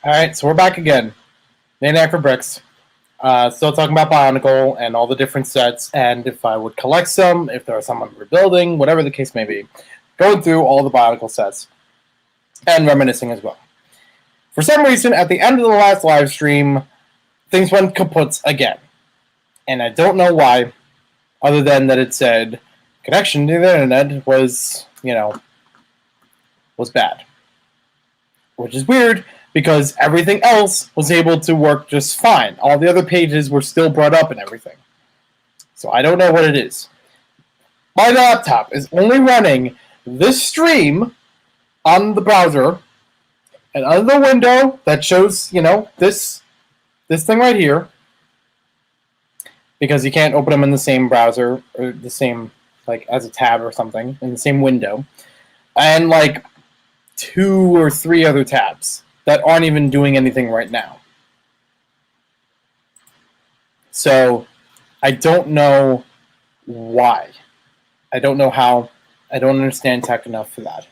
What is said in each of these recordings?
Alright, so we're back again. Maniac for Bricks. Still talking about Bionicle and all the different sets, and if I would collect some, if there are some I'm rebuilding, whatever the case may be. Going through all the Bionicle sets. And reminiscing as well. For some reason, at the end of the last live stream, things went kaput again. And I don't know why, other than that it said connection to the internet was, was bad. Which is weird, because everything else was able to work just fine. All the other pages were still brought up and everything. So I don't know what it is. My laptop is only running this stream on the browser, and under the window that shows, this thing right here, because you can't open them in the same browser, or the same, as a tab or something, in the same window, and, 2 or 3 other tabs that aren't even doing anything right now. So, I don't know why. I don't know how. I don't understand tech enough for that.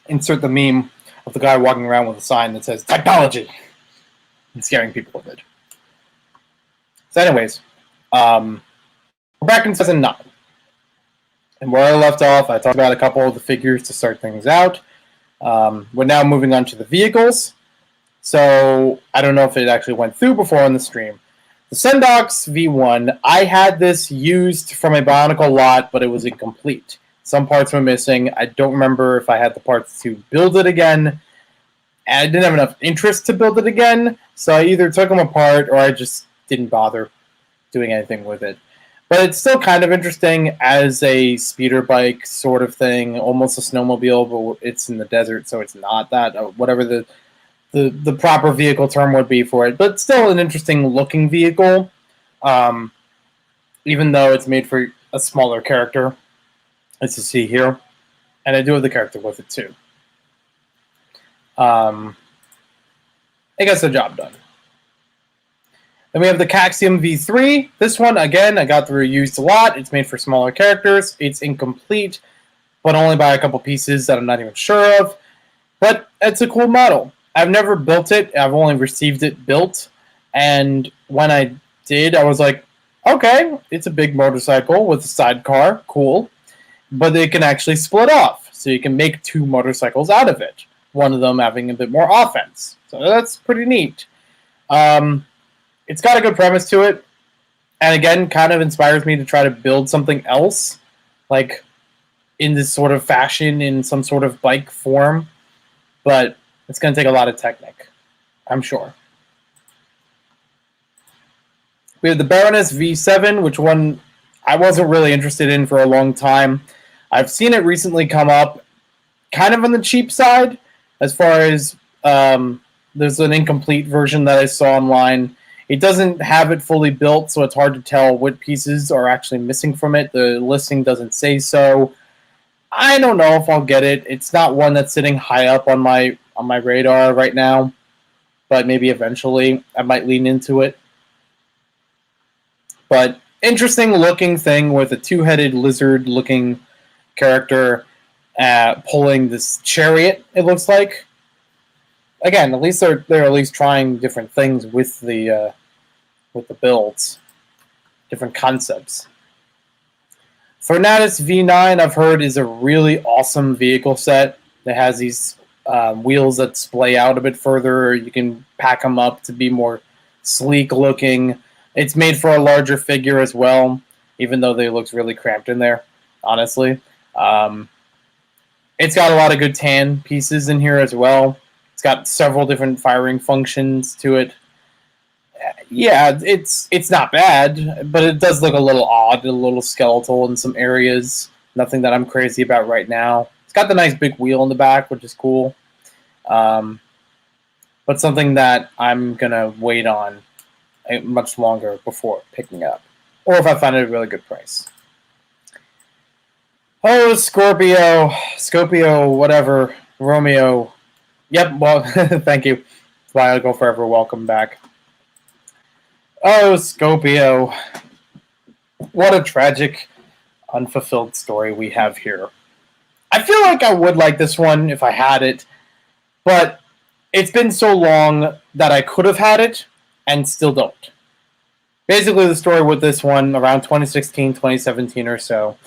Insert the meme of the guy walking around with a sign that says, technology! And scaring people with it. So anyways, we're back in season 9. And where I left off, I talked about a couple of the figures to start things out. We're now moving on to the vehicles. So I don't know if it actually went through before on the stream. The Sendox V1, I had this used from a Bionicle lot, but it was incomplete. Some parts were missing. I don't remember if I had the parts to build it again. And I didn't have enough interest to build it again, so I either took them apart or I just didn't bother doing anything with it. But it's still kind of interesting as a speeder bike sort of thing, almost a snowmobile, but it's in the desert, so it's not that, whatever the proper vehicle term would be for it. But still an interesting looking vehicle, even though it's made for a smaller character, as you see here. And I do have the character with it too. It gets the job done. Then we have the Caxium V3. This one, again, I got the reused a lot. It's made for smaller characters. It's incomplete, but only by a couple pieces that I'm not even sure of. But it's a cool model. I've never built it. I've only received it built. And when I did, I was like, okay, it's a big motorcycle with a sidecar. Cool. But it can actually split off. So you can make 2 motorcycles out of it. One of them having a bit more offense. So that's pretty neat. It's got a good premise to it. And again, kind of inspires me to try to build something else. In this sort of fashion, in some sort of bike form. But it's going to take a lot of technique. I'm sure. We have the Baroness V7, which one I wasn't really interested in for a long time. I've seen it recently come up kind of on the cheap side, as far as there's an incomplete version that I saw online. It doesn't have it fully built, so it's hard to tell what pieces are actually missing from it. The listing doesn't say so. I don't know if I'll get it. It's not one that's sitting high up on my radar right now, but maybe eventually I might lean into it. But interesting looking thing with a 2-headed lizard looking character pulling this chariot, it looks like. Again, at least they're at least trying different things with the builds, different concepts. Fernatus V9, I've heard, is a really awesome vehicle set that has these wheels that splay out a bit further. Or you can pack them up to be more sleek looking. It's made for a larger figure as well, even though they look really cramped in there, honestly. It's got a lot of good tan pieces in here as well. It's got several different firing functions to it. Yeah, it's not bad, but it does look a little odd, a little skeletal in some areas. Nothing that I'm crazy about right now. It's got the nice big wheel in the back, which is cool. But something that I'm going to wait on much longer before picking up. Or if I find it at a really good price. Oh, Scorpio, whatever, Romeo. Yep, well, thank you. Bionicle Forever, welcome back. Oh, Scorpio. What a tragic, unfulfilled story we have here. I feel like I would like this one if I had it, but it's been so long that I could have had it and still don't. Basically, the story with this one, around 2016, 2017 or so,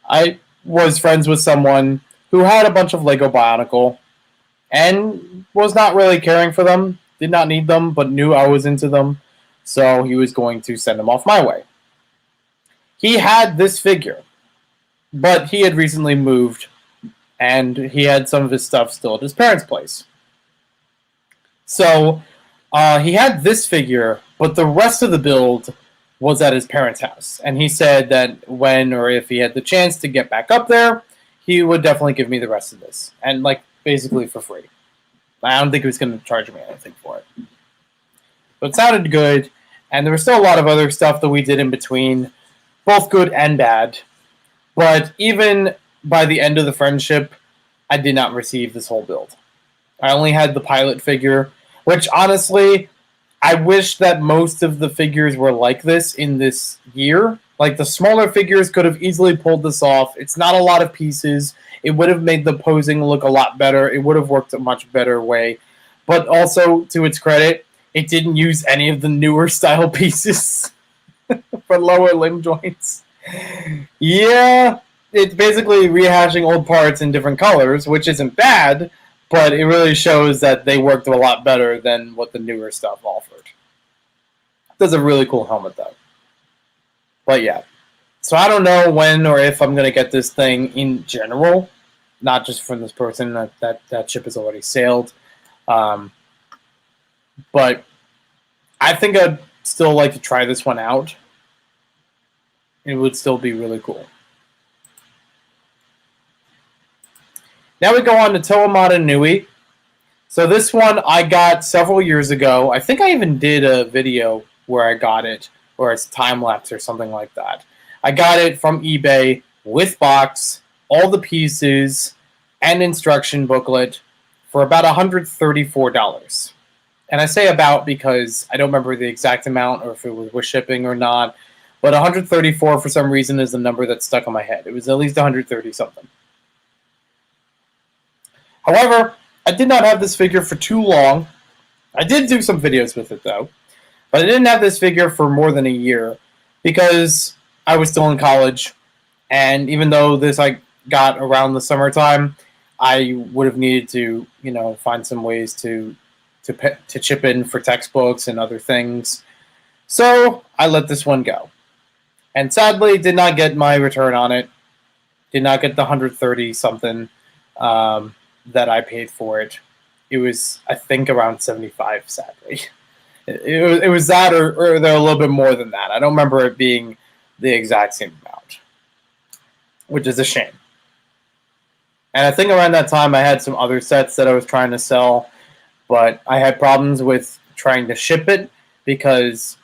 I was friends with someone who had a bunch of Lego Bionicle and was not really caring for them, did not need them, but knew I was into them, so he was going to send them off my way. He had this figure, but he had recently moved, and he had some of his stuff still at his parents' place. So he had this figure, but the rest of the build was at his parents' house. And he said that when or if he had the chance to get back up there, he would definitely give me the rest of this. And, like, basically for free. I don't think he was going to charge me anything for it. But it sounded good, and there was still a lot of other stuff that we did in between, both good and bad. But even by the end of the friendship, I did not receive this whole build. I only had the pilot figure, which honestly, I wish that most of the figures were like this in this year. Like, the smaller figures could have easily pulled this off. It's not a lot of pieces. It would have made the posing look a lot better. It would have worked a much better way. But also, to its credit, it didn't use any of the newer style pieces for lower limb joints. Yeah, it's basically rehashing old parts in different colors, which isn't bad, but it really shows that they worked a lot better than what the newer stuff offered. Does a really cool helmet, though. But yeah. So I don't know when or if I'm going to get this thing in general, not just from this person. That ship has already sailed. But I think I'd still like to try this one out. It would still be really cool. Now we go on to Toamata Nui. So this one I got several years ago. I think I even did a video where I got it, or it's time-lapse or something like that. I got it from eBay with box, all the pieces, and instruction booklet for about $134. And I say about because I don't remember the exact amount or if it was with shipping or not, but 134 for some reason is the number that stuck in my head. It was at least 130 something. However, I did not have this figure for too long. I did do some videos with it, though. But I didn't have this figure for more than a year because I was still in college. And even though this I got around the summertime, I would have needed to, find some ways to chip in for textbooks and other things. So I let this one go. And sadly, did not get my return on it. Did not get the 130 something. That I paid for it. It was, I think, around 75, sadly. It was that or they're a little bit more than that. I don't remember it being the exact same amount, which is a shame. And I think around that time I had some other sets that I was trying to sell, but I had problems with trying to ship it because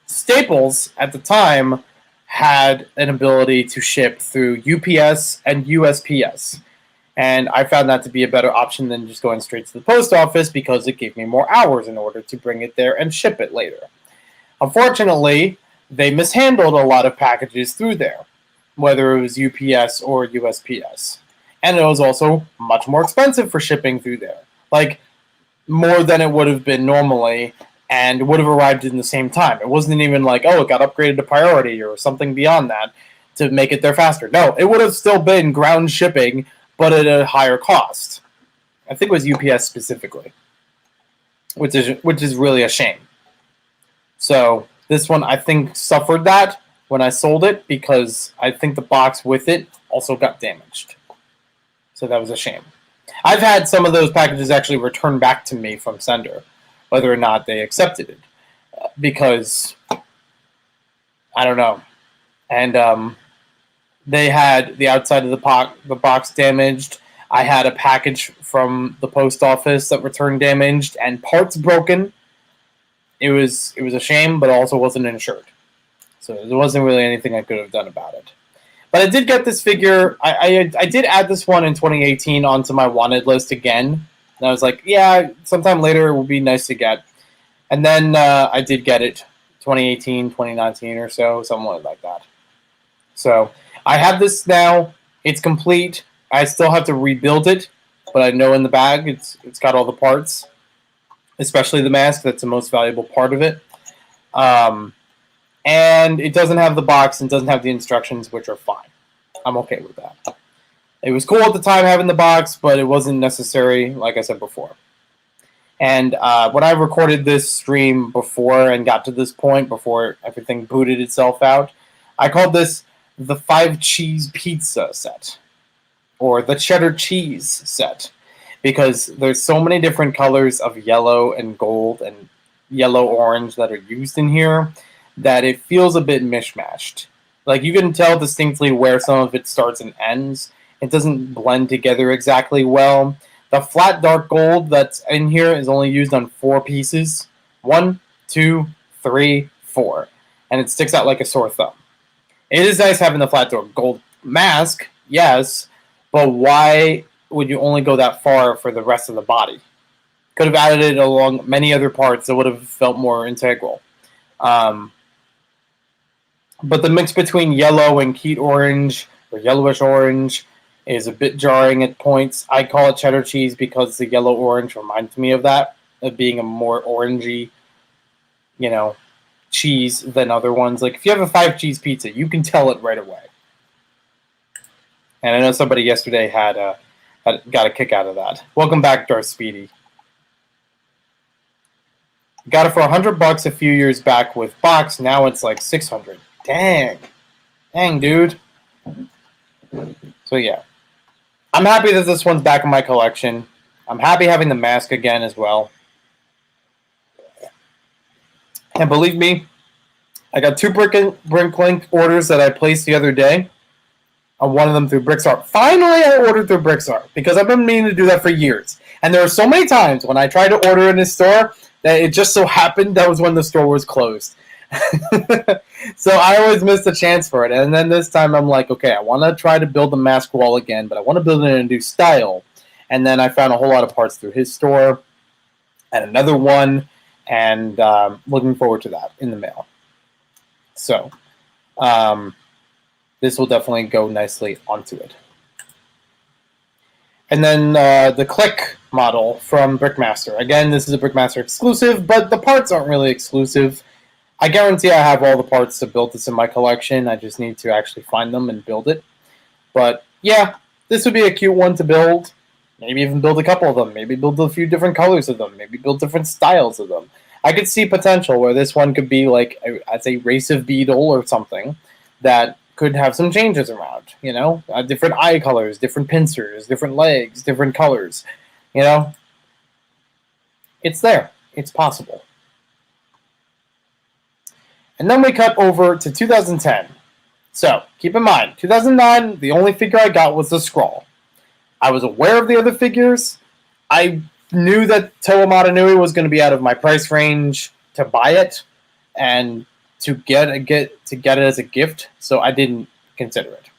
Staples at the time had an ability to ship through UPS and USPS. And I found that to be a better option than just going straight to the post office because it gave me more hours in order to bring it there and ship it later. Unfortunately, they mishandled a lot of packages through there, whether it was UPS or USPS. And it was also much more expensive for shipping through there. Like, more than it would have been normally, and would have arrived in the same time. It wasn't even like, oh, it got upgraded to priority or something beyond that to make it there faster. No, it would have still been ground shipping, but at a higher cost. I think it was UPS specifically, which is really a shame. So this one, I think, suffered that when I sold it because I think the box with it also got damaged. So that was a shame. I've had some of those packages actually returned back to me from sender, whether or not they accepted it, because I don't know. And they had the outside of the box damaged. I had a package from the post office that returned damaged and parts broken. It was a shame, but also wasn't insured. So there wasn't really anything I could have done about it. But I did get this figure. I did add this one in 2018 onto my wanted list again. And I was like, yeah, sometime later it will be nice to get. And then I did get it 2018, 2019 or so, somewhat like that. So I have this now. It's complete. I still have to rebuild it, but I know in the bag it's got all the parts, especially the mask. That's the most valuable part of it. And it doesn't have the box and doesn't have the instructions, which are fine. I'm okay with that. It was cool at the time having the box, but it wasn't necessary, like I said before. And when I recorded this stream before and got to this point, before everything booted itself out, I called this the 5 cheese pizza set, or the cheddar cheese set, because there's so many different colors of yellow and gold and yellow-orange that are used in here that it feels a bit mishmashed. Like, you can tell distinctly where some of it starts and ends. It doesn't blend together exactly well. The flat dark gold that's in here is only used on 4 pieces. 1, 2, 3, 4. And it sticks out like a sore thumb. It is nice having the flat dark gold mask, yes, but why would you only go that far for the rest of the body? Could have added it along many other parts that would have felt more integral. But the mix between yellow and Keat orange, or yellowish orange, is a bit jarring at points. I call it cheddar cheese because the yellow-orange reminds me of that, of being a more orangey, cheese than other ones. Like, if you have a 5 cheese pizza, you can tell it right away. And I know somebody yesterday had got a kick out of that. Welcome back, Darth Speedy. Got it for $100 a few years back with box. Now it's like $600. Dang, dude. So yeah, I'm happy that this one's back in my collection. I'm happy having the mask again as well. And believe me, I got 2 Bricklink orders that I placed the other day. One of them through Brixart. Finally, I ordered through Brixart because I've been meaning to do that for years. And there were so many times when I tried to order in a store that it just so happened that was when the store was closed. So I always missed a chance for it. And then this time I'm like, okay, I want to try to build the mask wall again, but I want to build it in a new style. And then I found a whole lot of parts through his store and another one, and looking forward to that in the mail. So this will definitely go nicely onto it. And then the Click model from Brickmaster. Again, this is a Brickmaster exclusive, but the parts aren't really exclusive. I guarantee I have all the parts to build this in my collection. I just need to actually find them and build it. But yeah, this would be a cute one to build. Maybe even build a couple of them. Maybe build a few different colors of them. Maybe build different styles of them. I could see potential where this one could be like a race of beetle or something that could have some changes around. Different eye colors, different pincers, different legs, different colors. It's there. It's possible. And then we cut over to 2010. So, keep in mind, 2009, the only figure I got was the Skrull. I was aware of the other figures. I knew that Toa Matanui was going to be out of my price range to buy it and to get it as a gift, so I didn't consider it.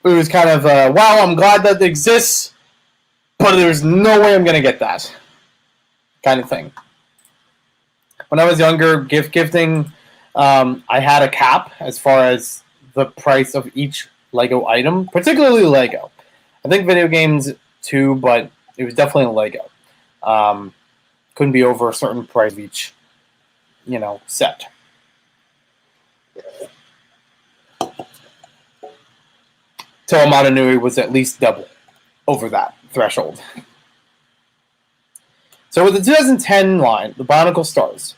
It was kind of, wow, I'm glad that it exists, but there's no way I'm going to get that kind of thing. When I was younger, gifting, I had a cap as far as the price of each Lego item, particularly Lego. I think video games too, but it was definitely Lego. Couldn't be over a certain price of each, set. Toa Matanui was at least double over that threshold. So with the 2010 line, the Bionicle Stars,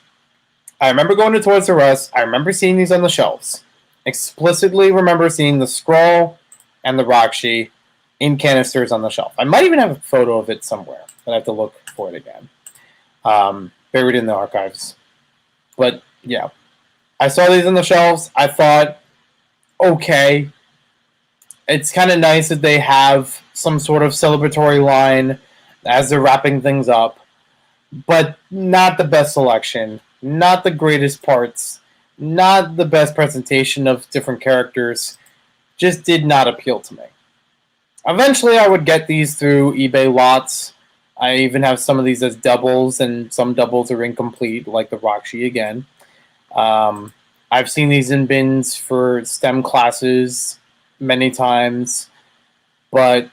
I remember going to Toys R Us. I remember seeing these on the shelves. Explicitly remember seeing the Skrull and the Rakshi in canisters on the shelf. I might even have a photo of it somewhere, but I have to look for it again. Buried in the archives. But yeah, I saw these on the shelves. I thought, okay, it's kind of nice that they have some sort of celebratory line as they're wrapping things up, but not the best selection, not the greatest parts, not the best presentation of different characters. Just did not appeal to me. Eventually, I would get these through eBay lots. I even have some of these as doubles, and some doubles are incomplete, like the Rakshi again. I've seen these in bins for STEM classes many times, but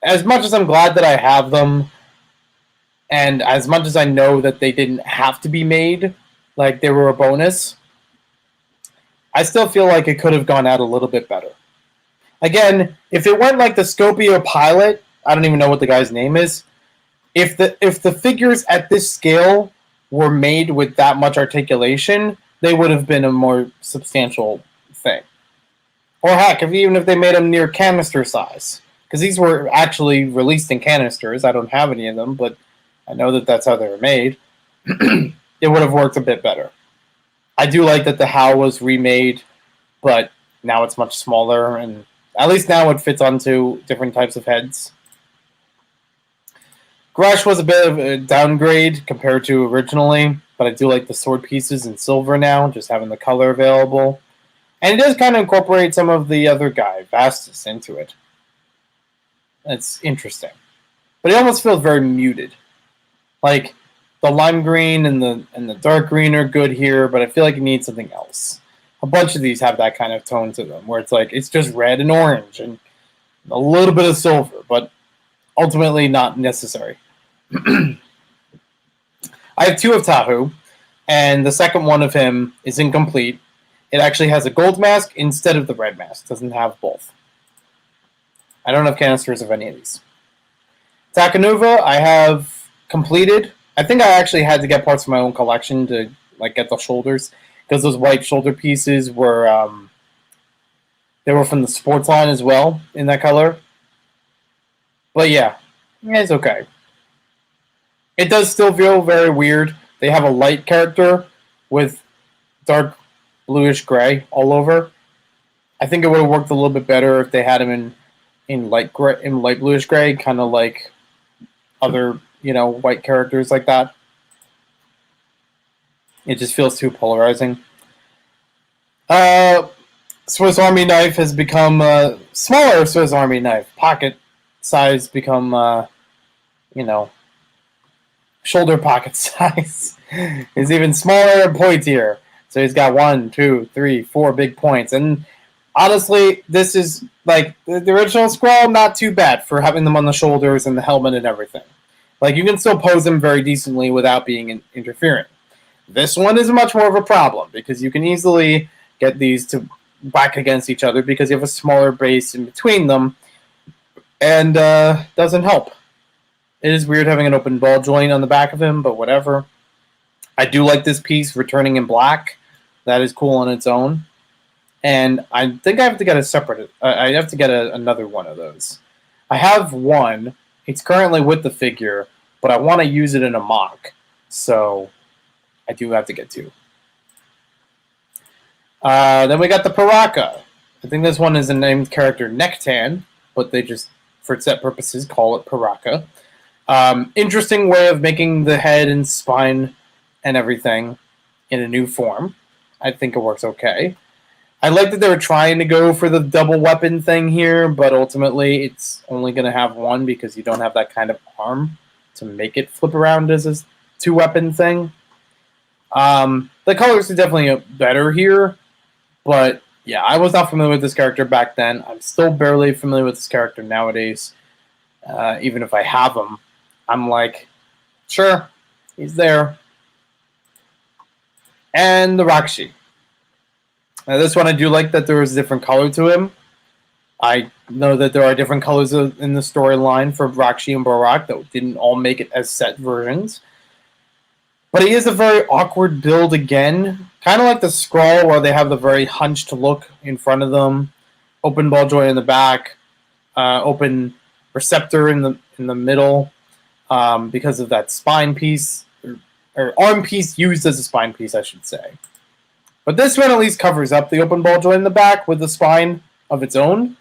as much as I'm glad that I have them, and as much as I know that they didn't have to be made, like they were a bonus, I still feel like it could have gone out a little bit better. Again, if it went like the Scorpio pilot, I don't even know what the guy's name is. If the figures at this scale were made with that much articulation, they would have been a more substantial thing. Or heck, even if they made them near canister size, because these were actually released in canisters. I don't have any of them, but I know that that's how they were made. It would have worked a bit better. I do like that the HAL was remade, but now it's much smaller, and at least now it fits onto different types of heads. Gresh was a bit of a downgrade compared to originally, but I do like the sword pieces in silver now, just having the color available. And it does kind of incorporate some of the other guy, Vastus, into it. It's interesting. But it almost feels very muted. Like, the lime green and the dark green are good here, but I feel like it needs something else. A bunch of these have that kind of tone to them, where it's like, it's just red and orange and a little bit of silver, but ultimately not necessary. I have two of Tahu, and the second one of him is incomplete. It actually has a gold mask instead of the red mask. It doesn't have both. I don't have canisters of any of these. Takanuva, I have completed. I think I actually had to get parts of my own collection to like get the shoulders, because those white shoulder pieces were they were from the sports line as well in that color. But yeah, it's okay. It does still feel very weird. They have a light character with dark bluish gray all over. I think it would have worked a little bit better if they had him in light gray, in light bluish gray, kind of like other, white characters like that. It just feels too polarizing. Swiss Army knife has become a smaller Swiss Army knife. Pocket size become, shoulder pocket size. Is even smaller and pointier. So he's got 1, 2, 3, 4 big points. And honestly, this is like the original Skrull, not too bad for having them on the shoulders and the helmet and everything. Like, you can still pose them very decently without being interfering. This one is much more of a problem because you can easily get these to whack against each other because you have a smaller base in between them, and doesn't help. It is weird having an open ball joint on the back of him, but whatever. I do like this piece returning in black. That is cool on its own. And I think I have to get a separate... I have to get another one of those. I have one. It's currently with the figure, but I want to use it in a mock. So I do have to get two. Then we got the Parraka. I think this one is a named character Nectan, but they just, for set purposes, call it Parraka. Interesting way of making the head and spine and everything in a new form. I think it works okay. I like that they were trying to go for the double weapon thing here, but ultimately it's only going to have one because you don't have that kind of arm to make it flip around as a two-weapon thing. The colors are definitely better here, but yeah, I was not familiar with this character back then. I'm still barely familiar with this character nowadays. Even if I have him, I'm like, sure, he's there. And the Rakshi. Now, this one I do like that there is a different color to him. I know that there are different colors in the storyline for Rakshi and Barak that didn't all make it as set versions. But he is a very awkward build again. Kind of like the Skrull, where they have the very hunched look in front of them. Open ball joint in the back. Open receptor in the middle. Because of that spine piece. Or arm piece used as a spine piece, I should say. But this one at least covers up the open ball joint in the back with the spine of its own.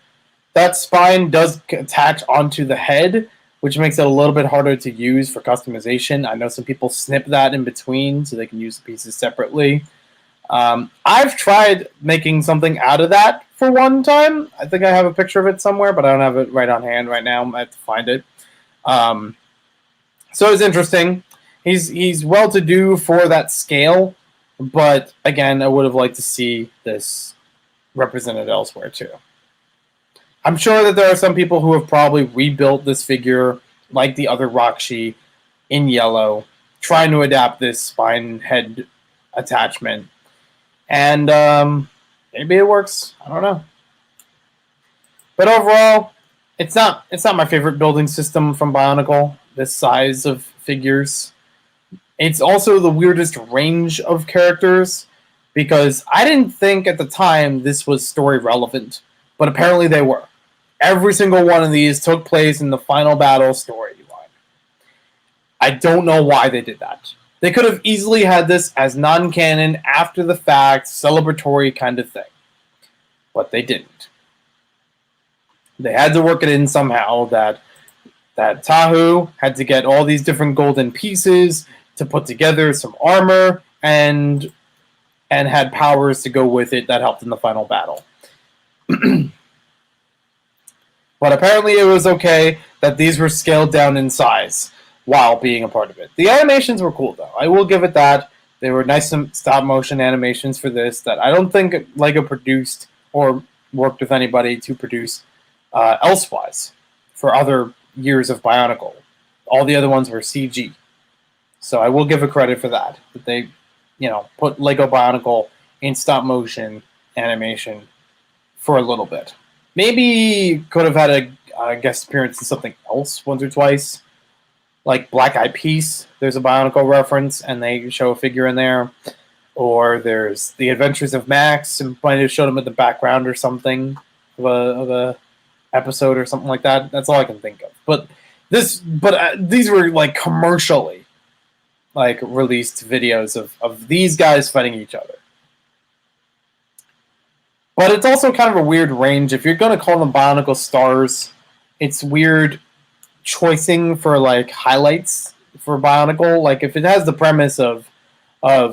That spine does attach onto the head, which makes it a little bit harder to use for customization. I know some people snip that in between so they can use the pieces separately. I've tried making something out of that for one time. I think I have a picture of it somewhere, but I don't have it right on hand right now. I have to find it. So it's interesting. He's well-to-do for that scale. But again, I would have liked to see this represented elsewhere too. I'm sure that there are some people who have probably rebuilt this figure like the other Rakshi in yellow, trying to adapt this spine head attachment. And maybe it works. I don't know. But overall, it's not my favorite building system from Bionicle, this size of figures. It's also the weirdest range of characters, because I didn't think at the time this was story relevant, but apparently they were. Every single one of these took place in the final battle storyline. I don't know why they did that. They could have easily had this as non-canon, after the fact, celebratory kind of thing. But they didn't. They had to work it in somehow that Tahu had to get all these different golden pieces to put together some armor and had powers to go with it that helped in the final battle. But apparently it was okay that these were scaled down in size while being a part of it. The animations were cool, though. I will give it that. They were nice stop-motion animations for this that I don't think LEGO produced or worked with anybody to produce elsewise for other years of Bionicle. All the other ones were CG. So I will give a credit for that they, put LEGO Bionicle in stop-motion animation for a little bit. Maybe could have had a guest appearance in something else once or twice. Like Black Eyed Peas, there's a Bionicle reference, and they show a figure in there. Or there's The Adventures of Max, and might have showed him in the background or something of a episode or something like that. That's all I can think of. But these were like commercially released videos of these guys fighting each other. But it's also kind of a weird range. If you're going to call them Bionicle Stars, it's weird choicing for highlights for Bionicle. If it has the premise of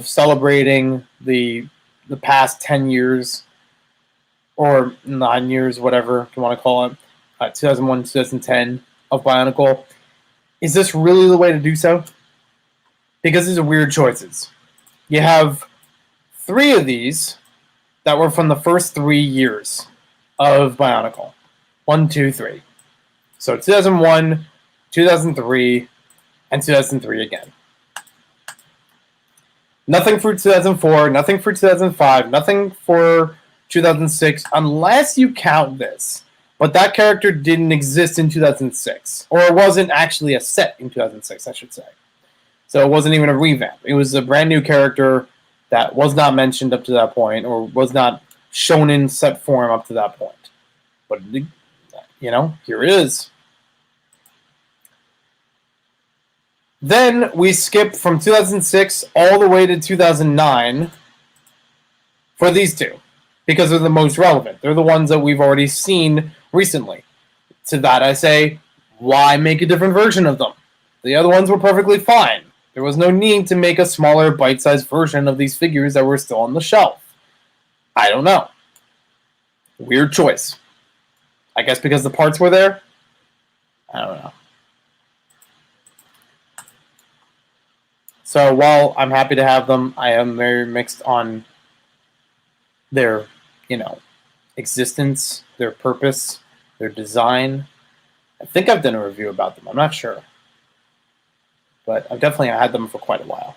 celebrating the past 10 years or 9 years, whatever you want to call it, 2001, 2010 of Bionicle, is this really the way to do so? Because these are weird choices. You have 3 of these that were from the first 3 years of Bionicle. 1, 2, 3. So 2001, 2003, and 2003 again. Nothing for 2004, nothing for 2005, nothing for 2006, unless you count this. But that character didn't exist in 2006. Or it wasn't actually a set in 2006, I should say. So it wasn't even a revamp. It was a brand new character that was not mentioned up to that point, or was not shown in set form up to that point. But, here it is. Then we skip from 2006 all the way to 2009 for these 2, because they're the most relevant. They're the ones that we've already seen recently. To that I say, why make a different version of them? The other ones were perfectly fine. There was no need to make a smaller, bite-sized version of these figures that were still on the shelf. I don't know. Weird choice. I guess because the parts were there? I don't know. So while I'm happy to have them, I am very mixed on their, existence, their purpose, their design. I think I've done a review about them. I'm not sure. But I've definitely had them for quite a while.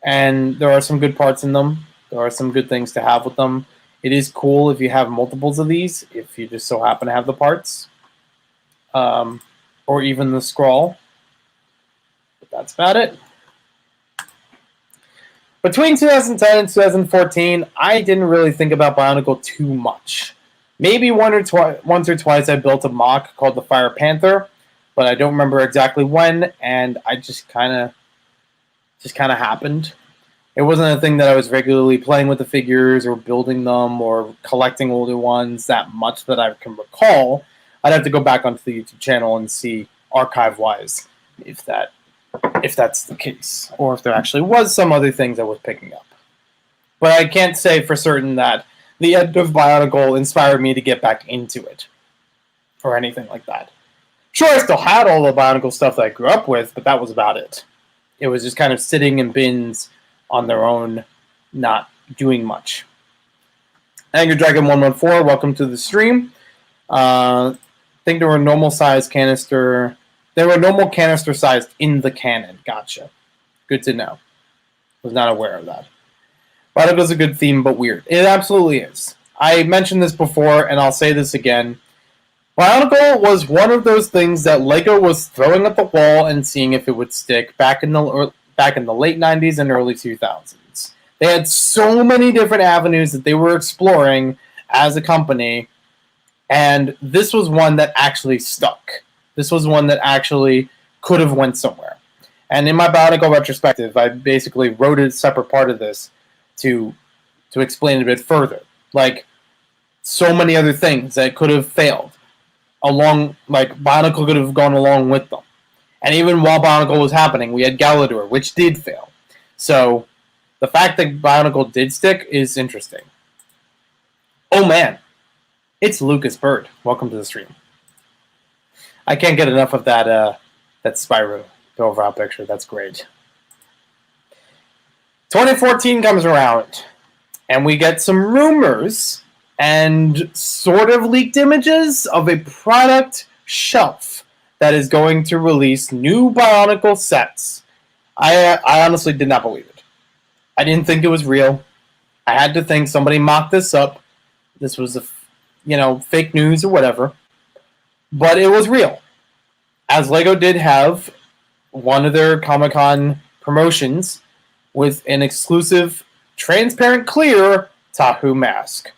And there are some good parts in them. There are some good things to have with them. It is cool if you have multiples of these, if you just so happen to have the parts. Or even the scroll. But that's about it. Between 2010 and 2014, I didn't really think about Bionicle too much. Maybe once or twice I built a mock called the Fire Panther, but I don't remember exactly when, and I just kind of happened. It wasn't a thing that I was regularly playing with the figures or building them or collecting older ones that much that I can recall. I'd have to go back onto the YouTube channel and see archive-wise if that's the case, or if there actually was some other things I was picking up. But I can't say for certain that the end of Bionicle inspired me to get back into it, or anything like that. Sure, I still had all the Bionicle stuff that I grew up with, but that was about it. It was just kind of sitting in bins on their own, not doing much. Angry Dragon 114, welcome to the stream. I think there were normal size canister. There were normal canister sized in the cannon. Gotcha. Good to know. Was not aware of that. Bionicle's a good theme, but weird. It absolutely is. I mentioned this before, and I'll say this again. Bionicle was one of those things that LEGO was throwing at the wall and seeing if it would stick back in the late 90s and early 2000s. They had so many different avenues that they were exploring as a company, and this was one that actually stuck. This was one that actually could have went somewhere. And in my Bionicle retrospective, I basically wrote a separate part of this to explain it a bit further. Like, so many other things that could have failed. Bionicle could have gone along with them. And even while Bionicle was happening, we had Galador, which did fail. So, the fact that Bionicle did stick is interesting. Oh man, it's Lucas Bird. Welcome to the stream. I can't get enough of that Spyro profile picture. That's great. 2014 comes around, and we get some rumors and sort of leaked images of a product shelf that is going to release new Bionicle sets. I honestly did not believe it. I didn't think it was real. I had to think somebody mocked this up. This was fake news or whatever. But it was real. As LEGO did have one of their Comic-Con promotions with an exclusive transparent clear Tahu mask.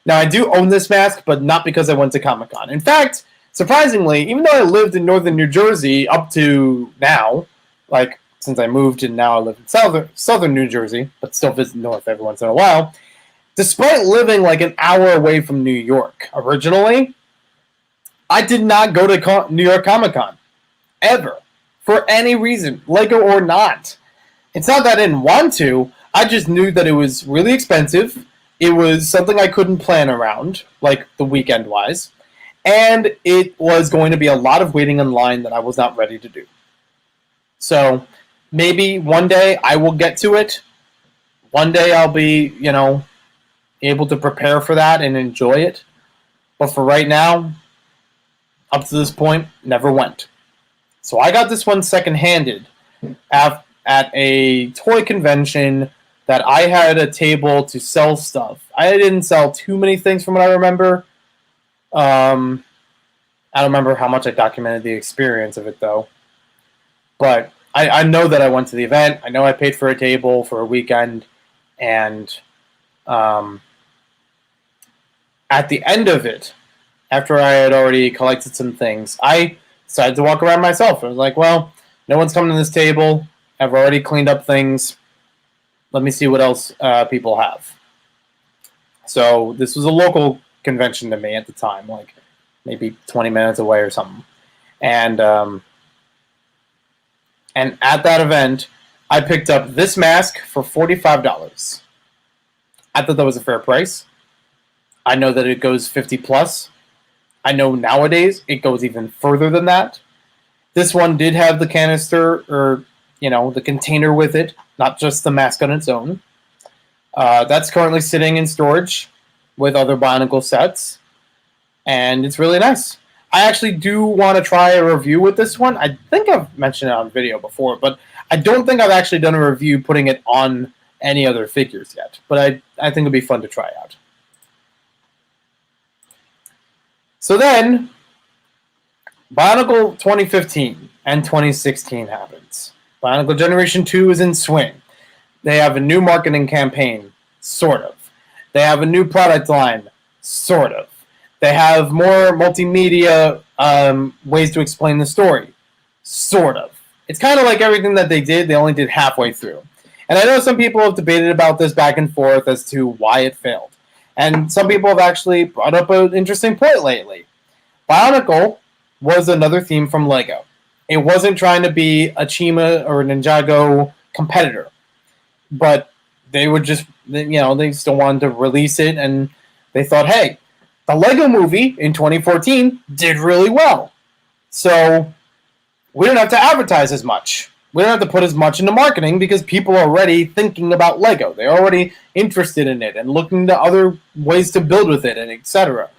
Now, I do own this mask, but not because I went to Comic-Con. In fact, surprisingly, even though I lived in northern New Jersey up to now, since I moved and now I live in southern New Jersey, but still visit north every once in a while, despite living an hour away from New York originally, I did not go to New York Comic-Con. Ever. For any reason, LEGO or not. It's not that I didn't want to, I just knew that it was really expensive. It was something I couldn't plan around, the weekend-wise. And it was going to be a lot of waiting in line that I was not ready to do. So, maybe one day I will get to it. One day I'll be, able to prepare for that and enjoy it. But for right now, up to this point, never went. So I got this one second-handed at a toy convention that I had a table to sell stuff. I didn't sell too many things from what I remember. I don't remember how much I documented the experience of it, though. But I know that I went to the event. I know I paid for a table for a weekend. And at the end of it, after I had already collected some things, I decided to walk around myself. I was like, well, no one's coming to this table. I've already cleaned up things. Let me see what else people have. So this was a local convention to me at the time, maybe 20 minutes away or something. And at that event, I picked up this mask for $45. I thought that was a fair price. I know that it goes 50 plus. I know nowadays it goes even further than that. This one did have the canister, or, the container with it, not just the mask on its own. That's currently sitting in storage with other Bionicle sets, and it's really nice. I actually do want to try a review with this one. I think I've mentioned it on video before, but I don't think I've actually done a review putting it on any other figures yet. But I think it'd be fun to try out. So then, Bionicle 2015 and 2016 happens. Bionicle Generation 2 is in swing. They have a new marketing campaign, sort of. They have a new product line, sort of. They have more multimedia ways to explain the story, sort of. It's kind of like everything that they did, they only did halfway through. And I know some people have debated about this back and forth as to why it failed. And some people have actually brought up an interesting point lately. Bionicle was another theme from LEGO. It wasn't trying to be a Chima or a Ninjago competitor. But they would just, they still wanted to release it, and they thought, hey, the LEGO movie in 2014 did really well. So we don't have to advertise as much. we don't have to put as much into marketing because people are already thinking about Lego. They're already interested in it and looking to other ways to build with it, and etc.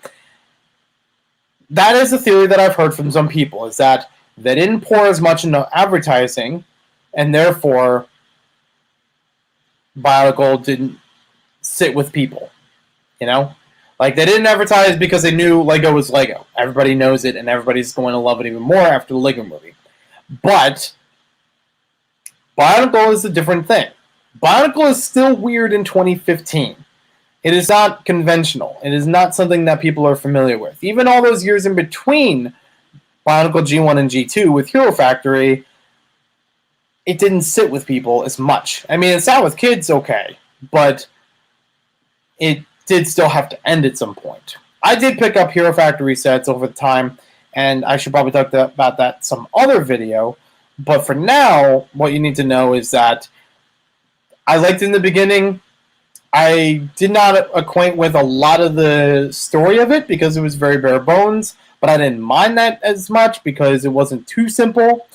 That is a theory that I've heard from some people, is that they didn't pour as much into advertising, and therefore Bionicle didn't sit with people. You know? Like, they didn't advertise because they knew Lego was Lego. Everybody knows it, and everybody's going to love it even more after the Lego movie. But Bionicle is a different thing. Bionicle is still weird in 2015. It is not conventional. It is not something that people are familiar with. Even all those years in between Bionicle G1 and G2 with Hero Factory, it didn't sit with people as much. I mean, it sat with kids okay, but it did still have to end at some point. I did pick up Hero Factory sets over the time, and I should probably talk about that in some other video. But for now, what you need to know is that I liked it in the beginning. I did not acquaint with a lot of the story of it because it was very bare bones, but I didn't mind that as much because it wasn't too simple.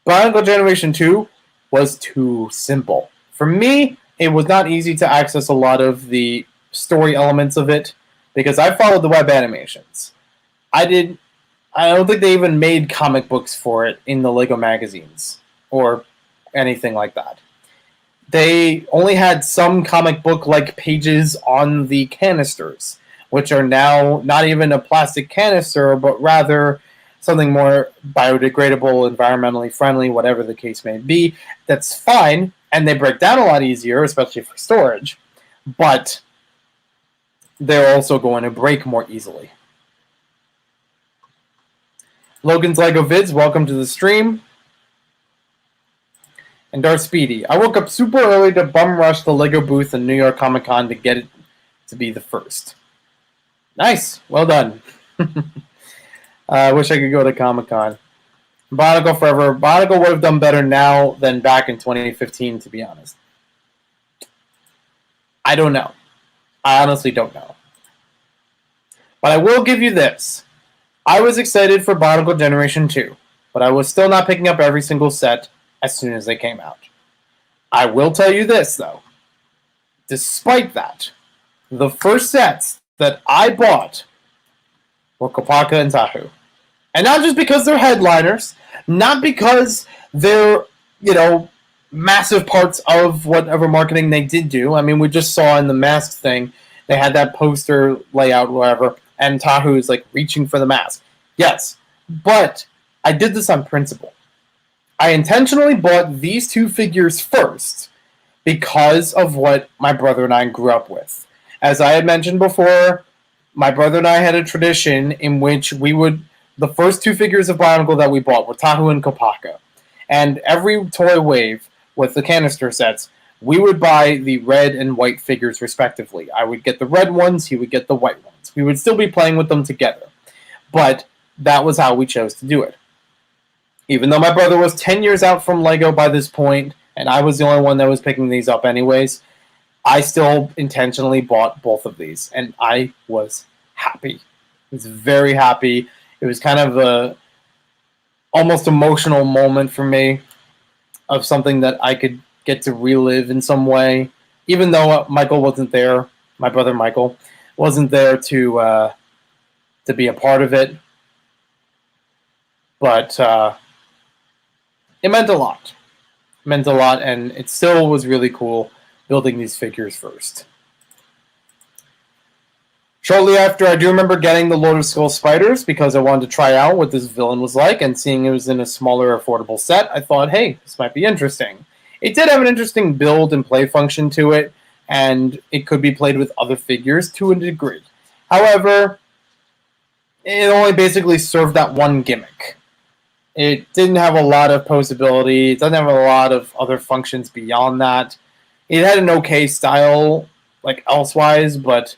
Bionicle Generation 2 was too simple. For me, it was not easy to access a lot of the story elements of it because I followed the web animations. I don't think they even made comic books for it in the Lego magazines or anything like that. They only had some comic book-like pages on the canisters, which are now not even a plastic canister, but rather something more biodegradable, environmentally friendly, whatever the case may be. That's fine, and they break down a lot easier, especially for storage, but they're also going to break more easily. Logan's Lego Vids, welcome to the stream. And Darth Speedy, I woke up super early to bum rush the Lego booth in New York Comic Con to get it to be the first. Nice, well done. I wish I could go to Comic Con. Bionicle forever. Bionicle would have done better now than back in 2015, to be honest. I don't know. I honestly don't know. But I will give you this. I was excited for Bionicle Generation 2, but I was still not picking up every single set as soon as they came out. I will tell you this, though. Despite that, the first sets that I bought were Parraka and Tahu. And not just because they're headliners, not because they're, massive parts of whatever marketing they did do. I mean, we just saw in the mask thing, they had that poster layout, whatever, and Tahu is like reaching for the mask. Yes, but I did this on principle. I intentionally bought these two figures first because of what my brother and I grew up with. As I had mentioned before, my brother and I had a tradition in which the first two figures of Bionicle that we bought were Tahu and Parraka. And every toy wave with the canister sets, we would buy the red and white figures respectively. I would get the red ones, he would get the white ones. We would still be playing with them together. But that was how we chose to do it. Even though my brother was 10 years out from Lego by this point, and I was the only one that was picking these up anyways, I still intentionally bought both of these, and I was happy. I was very happy. It was kind of a almost emotional moment for me of something that I could get to relive in some way, even though Michael wasn't there. My brother Michael wasn't there to be a part of it, but it meant a lot. It meant a lot, and it still was really cool building these figures first. Shortly after, I do remember getting the Lord of Skull Spiders because I wanted to try out what this villain was like, and seeing it was in a smaller, affordable set, I thought, hey, this might be interesting. It did have an interesting build and play function to it, and it could be played with other figures to a degree. However, it only basically served that one gimmick. It didn't have a lot of posability. It doesn't have a lot of other functions beyond that. It had an okay style, like elsewise, but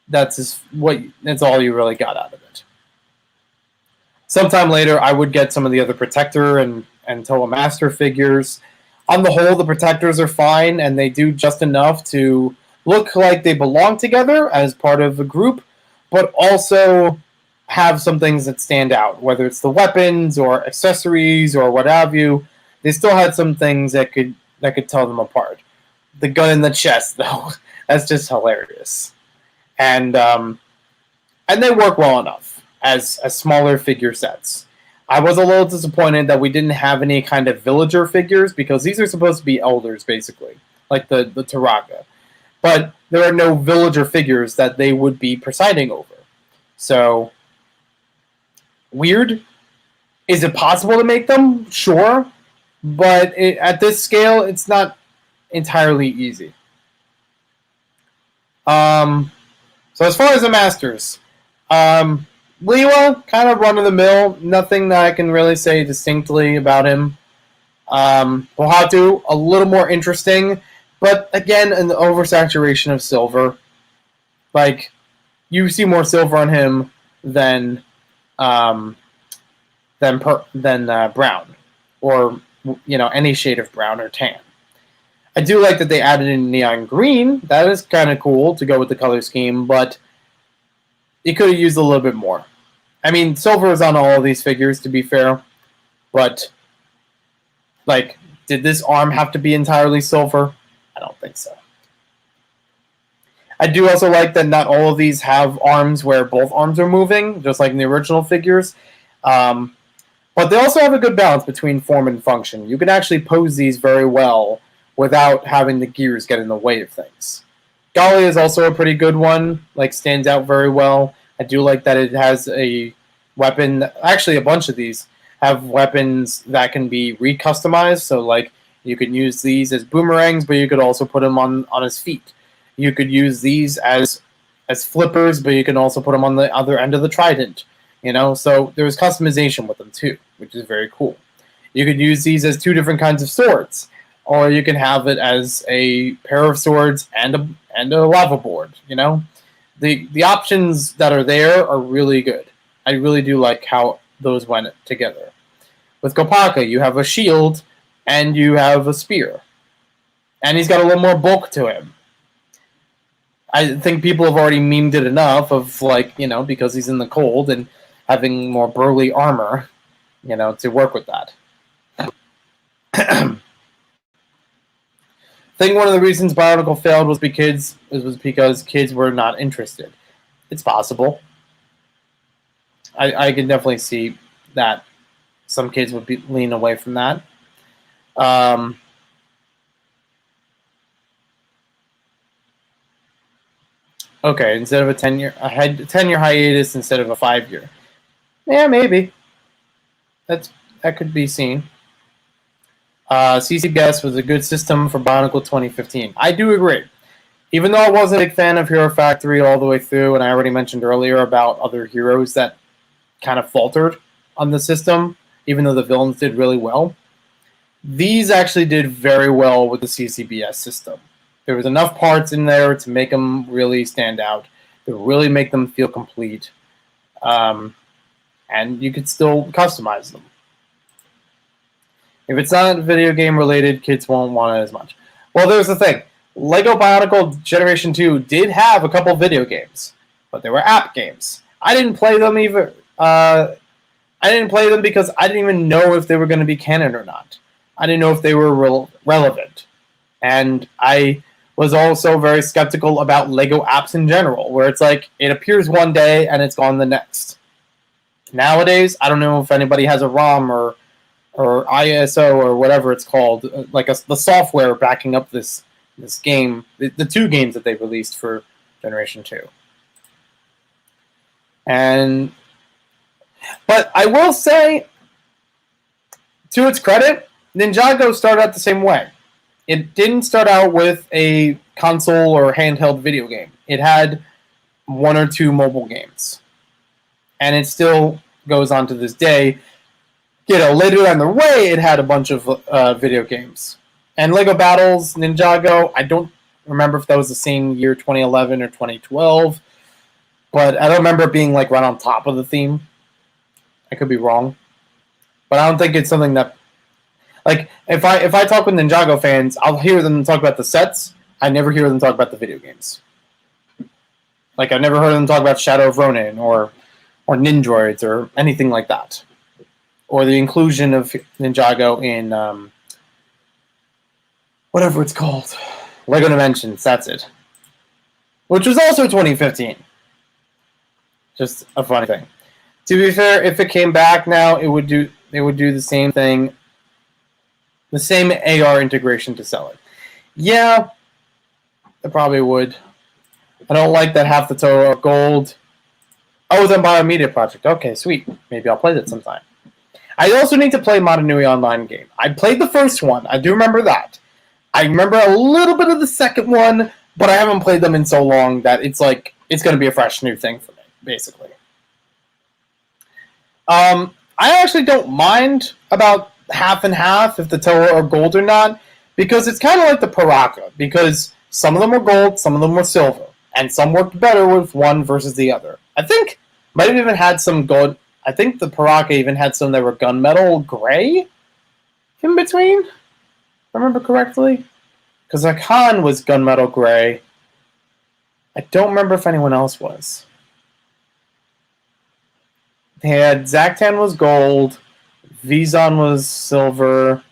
that's all you really got out of it. Sometime later, I would get some of the other Protector and Toa Master figures. On the whole, the Protectors are fine, and they do just enough to look like they belong together as part of a group, but also have some things that stand out, whether it's the weapons or accessories or what have you. they still had some things that could tell them apart. The gun in the chest, though, that's just hilarious, and they work well enough as smaller figure sets. I was a little disappointed that we didn't have any kind of villager figures, because these are supposed to be elders, basically, like the Parraka. But there are no villager figures that they would be presiding over. So, weird. Is it possible to make them? Sure. But at this scale, it's not entirely easy. So as far as the Masters, Liwa, kind of run-of-the-mill. Nothing that I can really say distinctly about him. Pohatu, a little more interesting. But again, an oversaturation of silver. Like, you see more silver on him than brown, or any shade of brown or tan. I do like that they added in neon green. That is kind of cool to go with the color scheme, but it could have used a little bit more. I mean, silver is on all of these figures, to be fair, but like, did this arm have to be entirely silver? I don't think so. I do also like that not all of these have arms where both arms are moving, just like in the original figures. But they also have a good balance between form and function. You can actually pose these very well without having the gears get in the way of things. Gali is also a pretty good one, like, stands out very well. I do like that it has a weapon. Actually, a bunch of these have weapons that can be recustomized, so like, you could use these as boomerangs, but you could also put them on his feet. You could use these as flippers, but you can also put them on the other end of the trident. So there's customization with them too, which is very cool. You could use these as two different kinds of swords, or you can have it as a pair of swords and a lava board. The options that are there are really good. I really do like how those went together. With Kopaka, you have a shield and you have a spear. And he's got a little more bulk to him. I think people have already memed it enough of, like, because he's in the cold and having more burly armor, to work with that. I think one of the reasons Bionicle failed was because kids were not interested. It's possible. I can definitely see that some kids would lean away from that. Okay, instead of a 10-year hiatus instead of a 5-year. Yeah, maybe. That could be seen. CCBS was a good system for Bionicle 2015. I do agree. Even though I wasn't a big fan of Hero Factory all the way through, and I already mentioned earlier about other heroes that kind of faltered on the system, even though the villains did really well, these actually did very well with the CCBS system. There was enough parts in there to make them really stand out, to really make them feel complete, and you could still customize them. If it's not video game related, kids won't want it as much. Well, there's the thing. Lego Bionicle Generation 2 did have a couple video games, but they were app games. I didn't play them either. I didn't play them because I didn't even know if they were going to be canon or not. I didn't know if they were relevant. And I was also very skeptical about Lego apps in general, where it's like, it appears one day and it's gone the next. Nowadays, I don't know if anybody has a ROM or ISO or whatever it's called, like the software backing up this game, the two games that they released for Generation 2. But I will say, to its credit, Ninjago started out the same way. It didn't start out with a console or handheld video game. It had one or two mobile games. And it still goes on to this day. Later down the way, it had a bunch of video games. And Lego Battles, Ninjago, I don't remember if that was the same year, 2011 or 2012. But I don't remember it being like right on top of the theme. I could be wrong. But I don't think it's something that... Like, if I talk with Ninjago fans, I'll hear them talk about the sets. I never hear them talk about the video games. Like, I've never heard them talk about Shadow of Ronin or Nindroids or anything like that. Or the inclusion of Ninjago in whatever it's called. Lego Dimensions, that's it. Which was also 2015. Just a funny thing. To be fair, if it came back now, it would do the same thing. The same AR integration to sell it. Yeah, it probably would. I don't like that half the total are gold. Oh, the Biomedia Project. Okay, sweet. Maybe I'll play that sometime. I also need to play Motonui Online game. I played the first one. I do remember that. I remember a little bit of the second one, but I haven't played them in so long that it's like it's going to be a fresh new thing for me, basically. I actually don't mind about half and half if the Toa are gold or not, because it's kind of like the Parraka, because some of them were gold, some of them were silver, and some worked better with one versus the other. I think might have even had some gold. I think the Parraka even had some that were gunmetal gray in between, if I remember correctly, because Akan was gunmetal gray. I don't remember if anyone else was. They had Zaktan was gold, Vizon was silver,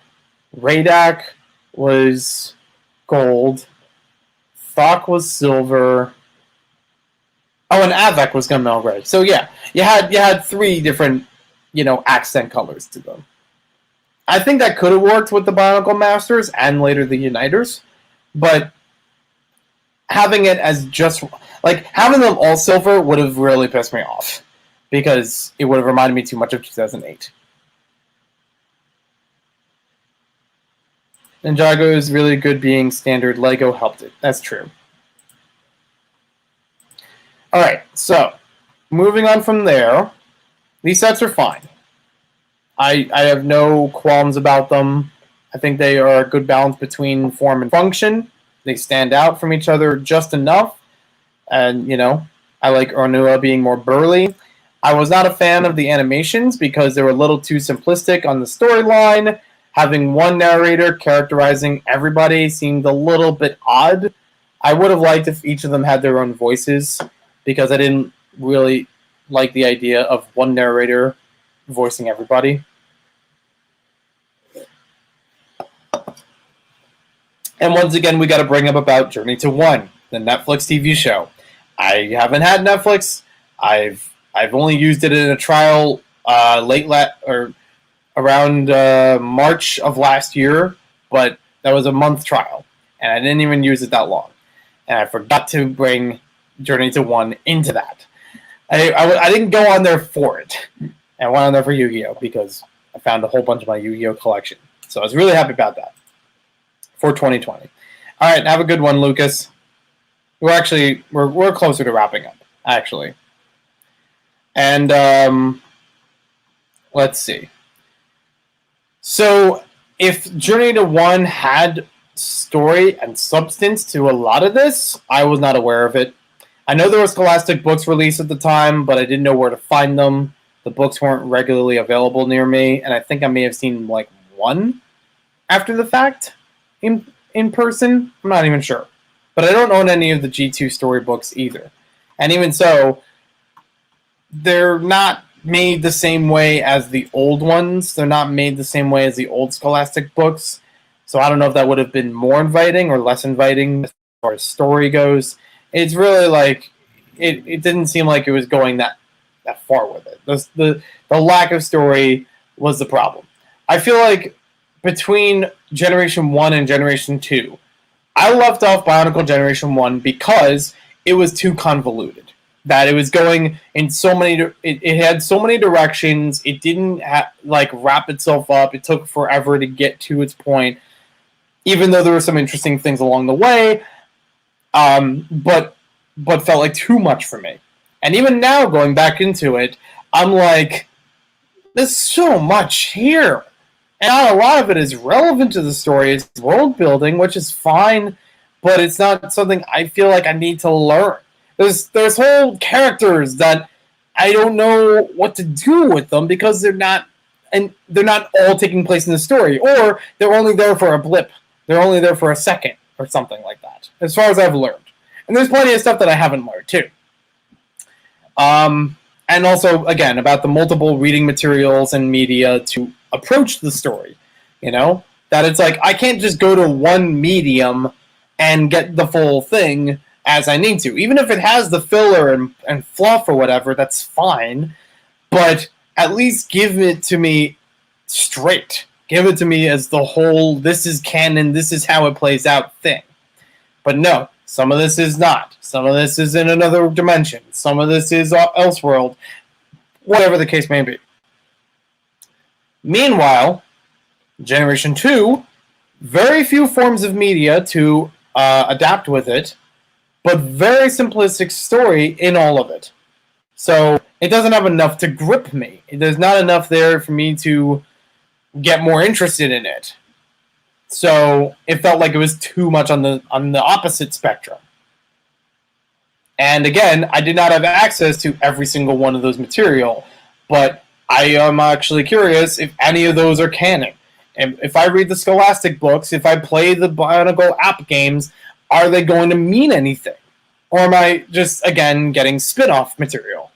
Radak was gold, Thok was silver. Oh, and Avak was gunmetal gray. So yeah, you had three different, accent colors to them. I think that could have worked with the Bionicle Masters and later the Uniters, but having it as just having them all silver would have really pissed me off, because it would have reminded me too much of 2008. Ninjago is really good being standard. Lego helped it. That's true. Alright, so moving on from there, these sets are fine. I have no qualms about them. I think they are a good balance between form and function. They stand out from each other just enough. And, I like Onua being more burly. I was not a fan of the animations because they were a little too simplistic on the storyline. Having one narrator characterizing everybody seemed a little bit odd. I would have liked if each of them had their own voices, because I didn't really like the idea of one narrator voicing everybody. And once again, we got to bring up about Journey to One, the Netflix TV show. I haven't had Netflix. I've only used it in a trial around March of last year, but that was a month trial, and I didn't even use it that long. And I forgot to bring Journey to One into that. I didn't go on there for it. I went on there for Yu-Gi-Oh! Because I found a whole bunch of my Yu-Gi-Oh! Collection. So I was really happy about that for 2020. All right, have a good one, Lucas. We're closer to wrapping up, actually. And let's see. So if Journey to One had story and substance to a lot of this, I was not aware of it. I know there were Scholastic books released at the time, but I didn't know where to find them. The books weren't regularly available near me, and I think I may have seen one after the fact in person. I'm not even sure. But I don't own any of the G2 storybooks either. And even so, they're not made the same way as the old ones. They're not made the same way as the old Scholastic books. So I don't know if that would have been more inviting or less inviting as far as story goes. It's really it didn't seem like it was going that far with it. The lack of story was the problem. I feel like between Generation 1 and Generation 2, I left off Bionicle Generation 1 because it was too convoluted. That it was going in so many... It had so many directions. It didn't wrap itself up. It took forever to get to its point, even though there were some interesting things along the way. But felt like too much for me. And even now, going back into it, I'm like, there's so much here. And not a lot of it is relevant to the story. It's world building, which is fine, but it's not something I feel like I need to learn. There's whole characters that I don't know what to do with them because they're not all taking place in the story, or they're only there for a blip. They're only there for a second or something like that, as far as I've learned. And there's plenty of stuff that I haven't learned, too. And also, again, about the multiple reading materials and media to approach the story. That it's like, I can't just go to one medium and get the full thing as I need to. Even if it has the filler and fluff or whatever, that's fine. But at least give it to me straight. Give it to me as the whole, this is canon, this is how it plays out thing. But no, some of this is not. Some of this is in another dimension. Some of this is Elseworld. Whatever the case may be. Meanwhile, Generation 2, very few forms of media to adapt with it, but very simplistic story in all of it. So it doesn't have enough to grip me. There's not enough there for me to get more interested in it. So it felt like it was too much on the opposite spectrum. And again, I did not have access to every single one of those material, but I am actually curious if any of those are canon. And if I read the Scholastic books, if I play the Bionicle app games, are they going to mean anything? Or am I just, again, getting spin-off material?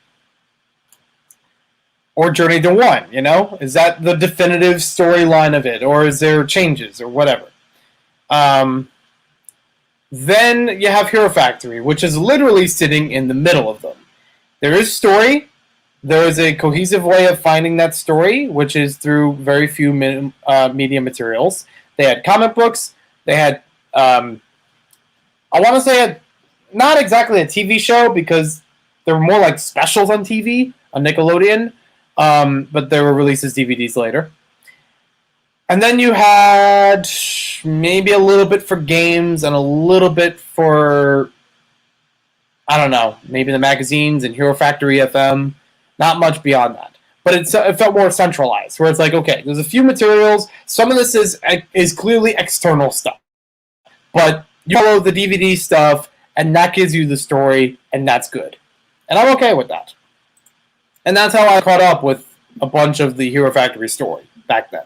Or Journey to One, you know? Is that the definitive storyline of it? Or is there changes or whatever? Then you have Hero Factory, which is literally sitting in the middle of them. There is story. There is a cohesive way of finding that story, which is through very few media materials. They had comic books. They had, I want to say, not exactly a TV show, because they were more like specials on TV, on Nickelodeon, but there were releases DVDs later. And then you had maybe a little bit for games and a little bit for, I don't know, maybe the magazines and Hero Factory FM. Not much beyond that. But it felt more centralized, where it's like, okay, there's a few materials. Some of this is clearly external stuff. But you follow the DVD stuff, and that gives you the story, and that's good. And I'm okay with that. And that's how I caught up with a bunch of the Hero Factory story back then.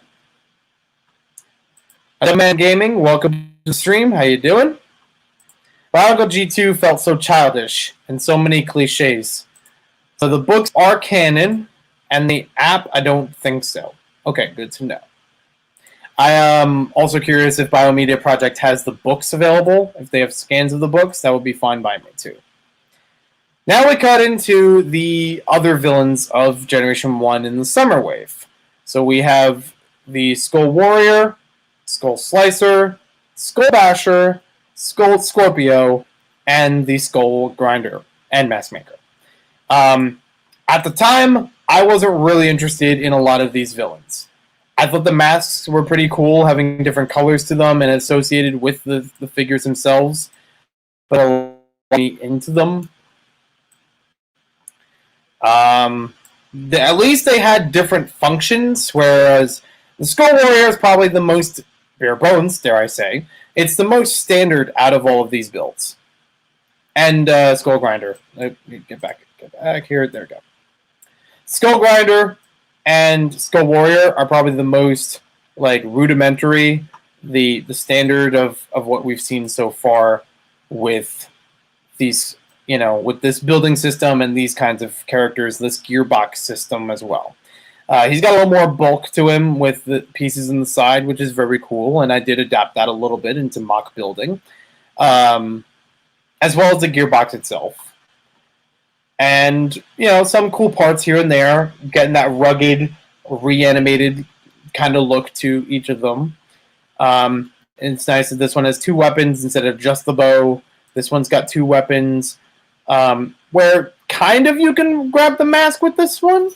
Hello, Man Gaming. Welcome to the stream. How you doing? Bionicle G2 felt so childish, and so many cliches. So the books are canon, and the app, I don't think so. Okay, good to know. I am also curious if Biomedia Project has the books available. If they have scans of the books, that would be fine by me too. Now we cut into the other villains of Generation 1 in the Summer Wave. So we have the Skull Warrior, Skull Slicer, Skull Basher, Skull Scorpio, and the Skull Grinder and Mask Maker. At the time, I wasn't really interested in a lot of these villains. I thought the masks were pretty cool, having different colors to them and associated with the figures themselves, but I wasn't into them. At least they had different functions, whereas the Skull Warrior is probably the most bare bones, dare I say. It's the most standard out of all of these builds. And Skull Grinder. Get back here. There we go. Skull Grinder and Skull Warrior are probably the most like rudimentary, the standard of what we've seen so far with these, you know, with this building system and these kinds of characters, this gearbox system as well. He's got a little more bulk to him with the pieces in the side, which is very cool, and I did adapt that a little bit into mock building, as well as the gearbox itself. And, you know, some cool parts here and there, getting that rugged, reanimated kind of look to each of them. And it's nice that this one has two weapons instead of just the bow. This one's got two weapons, where kind of you can grab the mask with this one.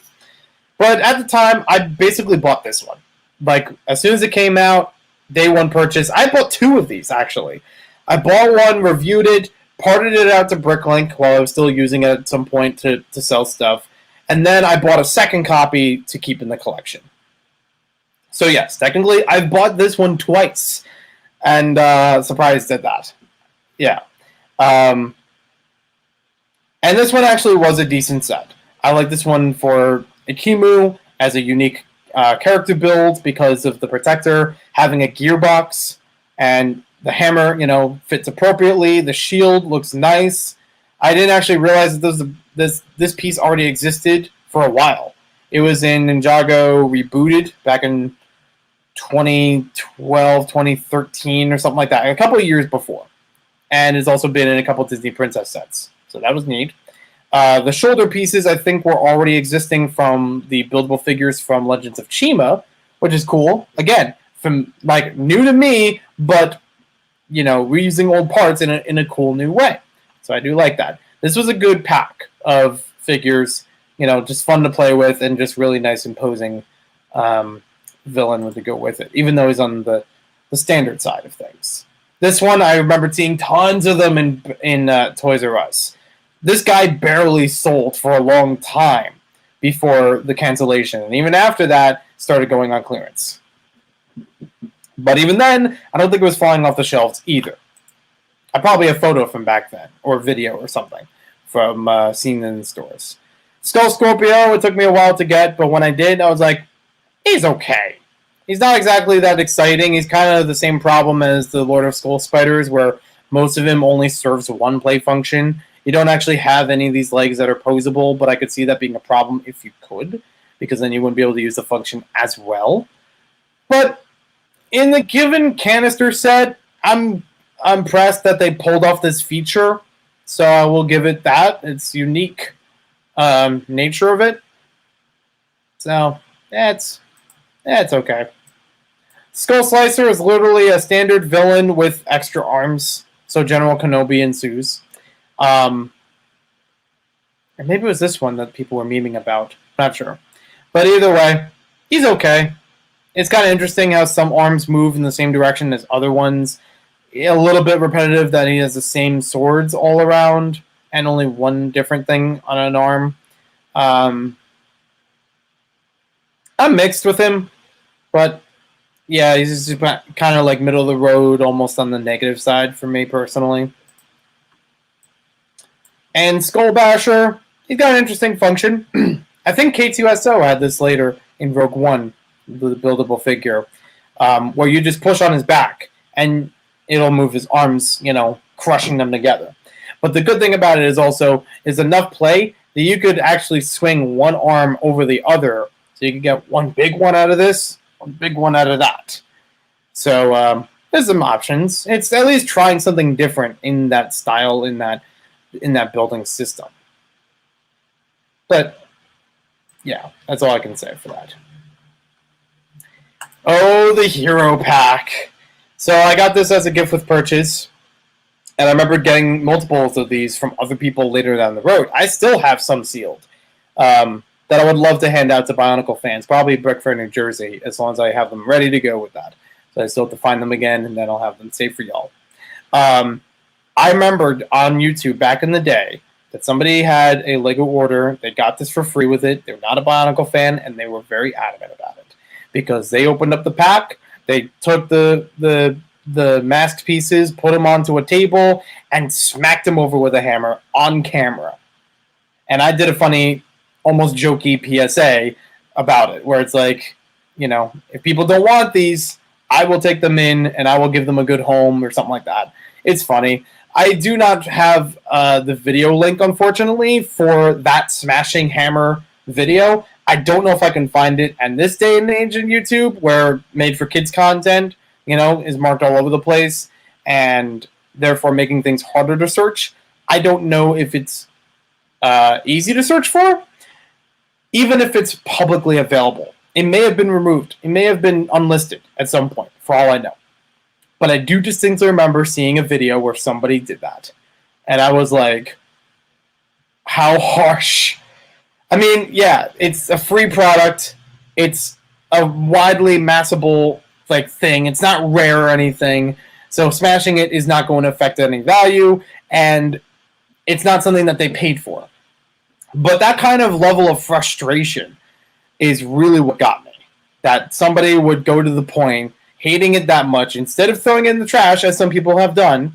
But at the time, I basically bought this one. Like, as soon as it came out, day one purchase. I bought two of these, actually. I bought one, reviewed it, parted it out to Bricklink while I was still using it at some point to sell stuff. And then I bought a second copy to keep in the collection. So yes, technically, I've bought this one twice. And surprised at that. Yeah. And this one actually was a decent set. I like this one for Akimu as a unique character build because of the Protector having a gearbox, and the hammer, you know, fits appropriately. The shield looks nice. I didn't actually realize that this piece already existed for a while. It was in Ninjago Rebooted back in 2012, 2013, or something like that, a couple of years before. And it's also been in a couple Disney Princess sets. So that was neat. The shoulder pieces, I think, were already existing from the buildable figures from Legends of Chima, which is cool. Again, from like new to me, but reusing old parts in a cool new way. So I do like that. This was a good pack of figures, just fun to play with and just really nice, imposing villain to go with it, even though he's on the standard side of things. This one, I remember seeing tons of them in Toys R Us. This guy barely sold for a long time before the cancellation, and even after that, started going on clearance. But even then, I don't think it was falling off the shelves either. I probably have a photo from back then, or video or something, from seeing it in the stores. Skull Scorpio, it took me a while to get, but when I did, I was like, he's okay. He's not exactly that exciting. He's kind of the same problem as the Lord of Skull Spiders, where most of him only serves one play function. You don't actually have any of these legs that are posable, but I could see that being a problem if you could, because then you wouldn't be able to use the function as well. But in the given canister set, I'm impressed that they pulled off this feature, so I will give it that. It's unique nature of it. So that's okay. Skull Slicer is literally a standard villain with extra arms, so General Kenobi ensues. And maybe it was this one that people were memeing about. Not sure. But either way, he's okay. It's kind of interesting how some arms move in the same direction as other ones. A little bit repetitive that he has the same swords all around and only one different thing on an arm. I'm mixed with him, but yeah, he's just kind of like middle of the road, almost on the negative side for me personally. And Skull Basher, he's got an interesting function. I think K2SO had this later in Rogue One, the buildable figure, where you just push on his back and it'll move his arms, crushing them together. But the good thing about it is also is enough play that you could actually swing one arm over the other, so you can get one big one out of this, one big one out of that. So there's some options. It's at least trying something different in that style, in that building system. But yeah, that's all I can say for that. Oh, the Hero Pack. So I got this as a gift with purchase, and I remember getting multiples of these from other people later down the road. I still have some sealed that I would love to hand out to Bionicle fans, probably Brickfair, New Jersey, as long as I have them ready to go with that. So I still have to find them again, and then I'll have them saved for y'all. I remembered on YouTube back in the day that somebody had a Lego order. They got this for free with it. They're not a Bionicle fan, and they were very adamant about it because they opened up the pack. They took the masked pieces, put them onto a table, and smacked them over with a hammer on camera. And I did a funny, almost jokey PSA about it, where it's like, if people don't want these, I will take them in and I will give them a good home or something like that. It's funny. I do not have the video link, unfortunately, for that smashing hammer video. I don't know if I can find it. And this day and age in YouTube, where made for kids content, is marked all over the place, and therefore making things harder to search. I don't know if it's easy to search for, even if it's publicly available. It may have been removed. It may have been unlisted at some point, for all I know. But I do distinctly remember seeing a video where somebody did that. And I was like, how harsh. I mean, yeah, it's a free product. It's a widely massable thing. It's not rare or anything. So smashing it is not going to affect any value. And it's not something that they paid for. But that kind of level of frustration is really what got me. That somebody would go to the point hating it that much, instead of throwing it in the trash, as some people have done,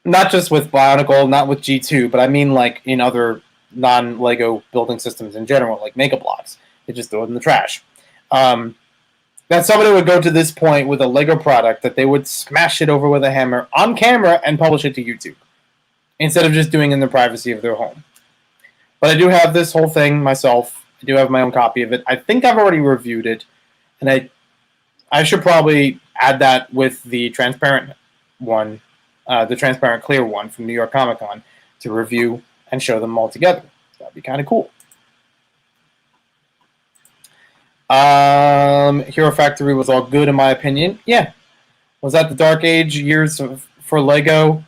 not just with Bionicle, not with G2, but I mean in other non-Lego building systems in general, like Mega Blocks. They just throw it in the trash. That somebody would go to this point with a Lego product that they would smash it over with a hammer on camera and publish it to YouTube, instead of just doing it in the privacy of their home. But I do have this whole thing myself. I do have my own copy of it. I think I've already reviewed it. And I should probably add that with the transparent one, the transparent clear one from New York Comic Con, to review and show them all together. That'd be kind of cool. Hero Factory was all good in my opinion. Yeah. Was that the Dark Age years for Lego?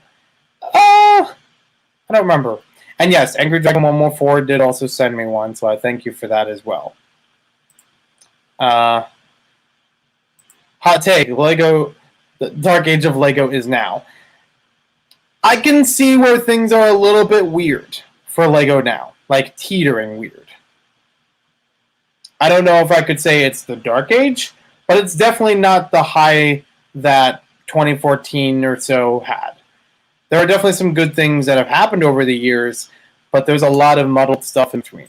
I don't remember. And yes, Angry Dragon 114 did also send me one, so I thank you for that as well. Hot take, Lego, the Dark Age of Lego is now. I can see where things are a little bit weird for Lego now, like teetering weird. I don't know if I could say it's the Dark Age, but it's definitely not the high that 2014 or so had. There are definitely some good things that have happened over the years, but there's a lot of muddled stuff in between.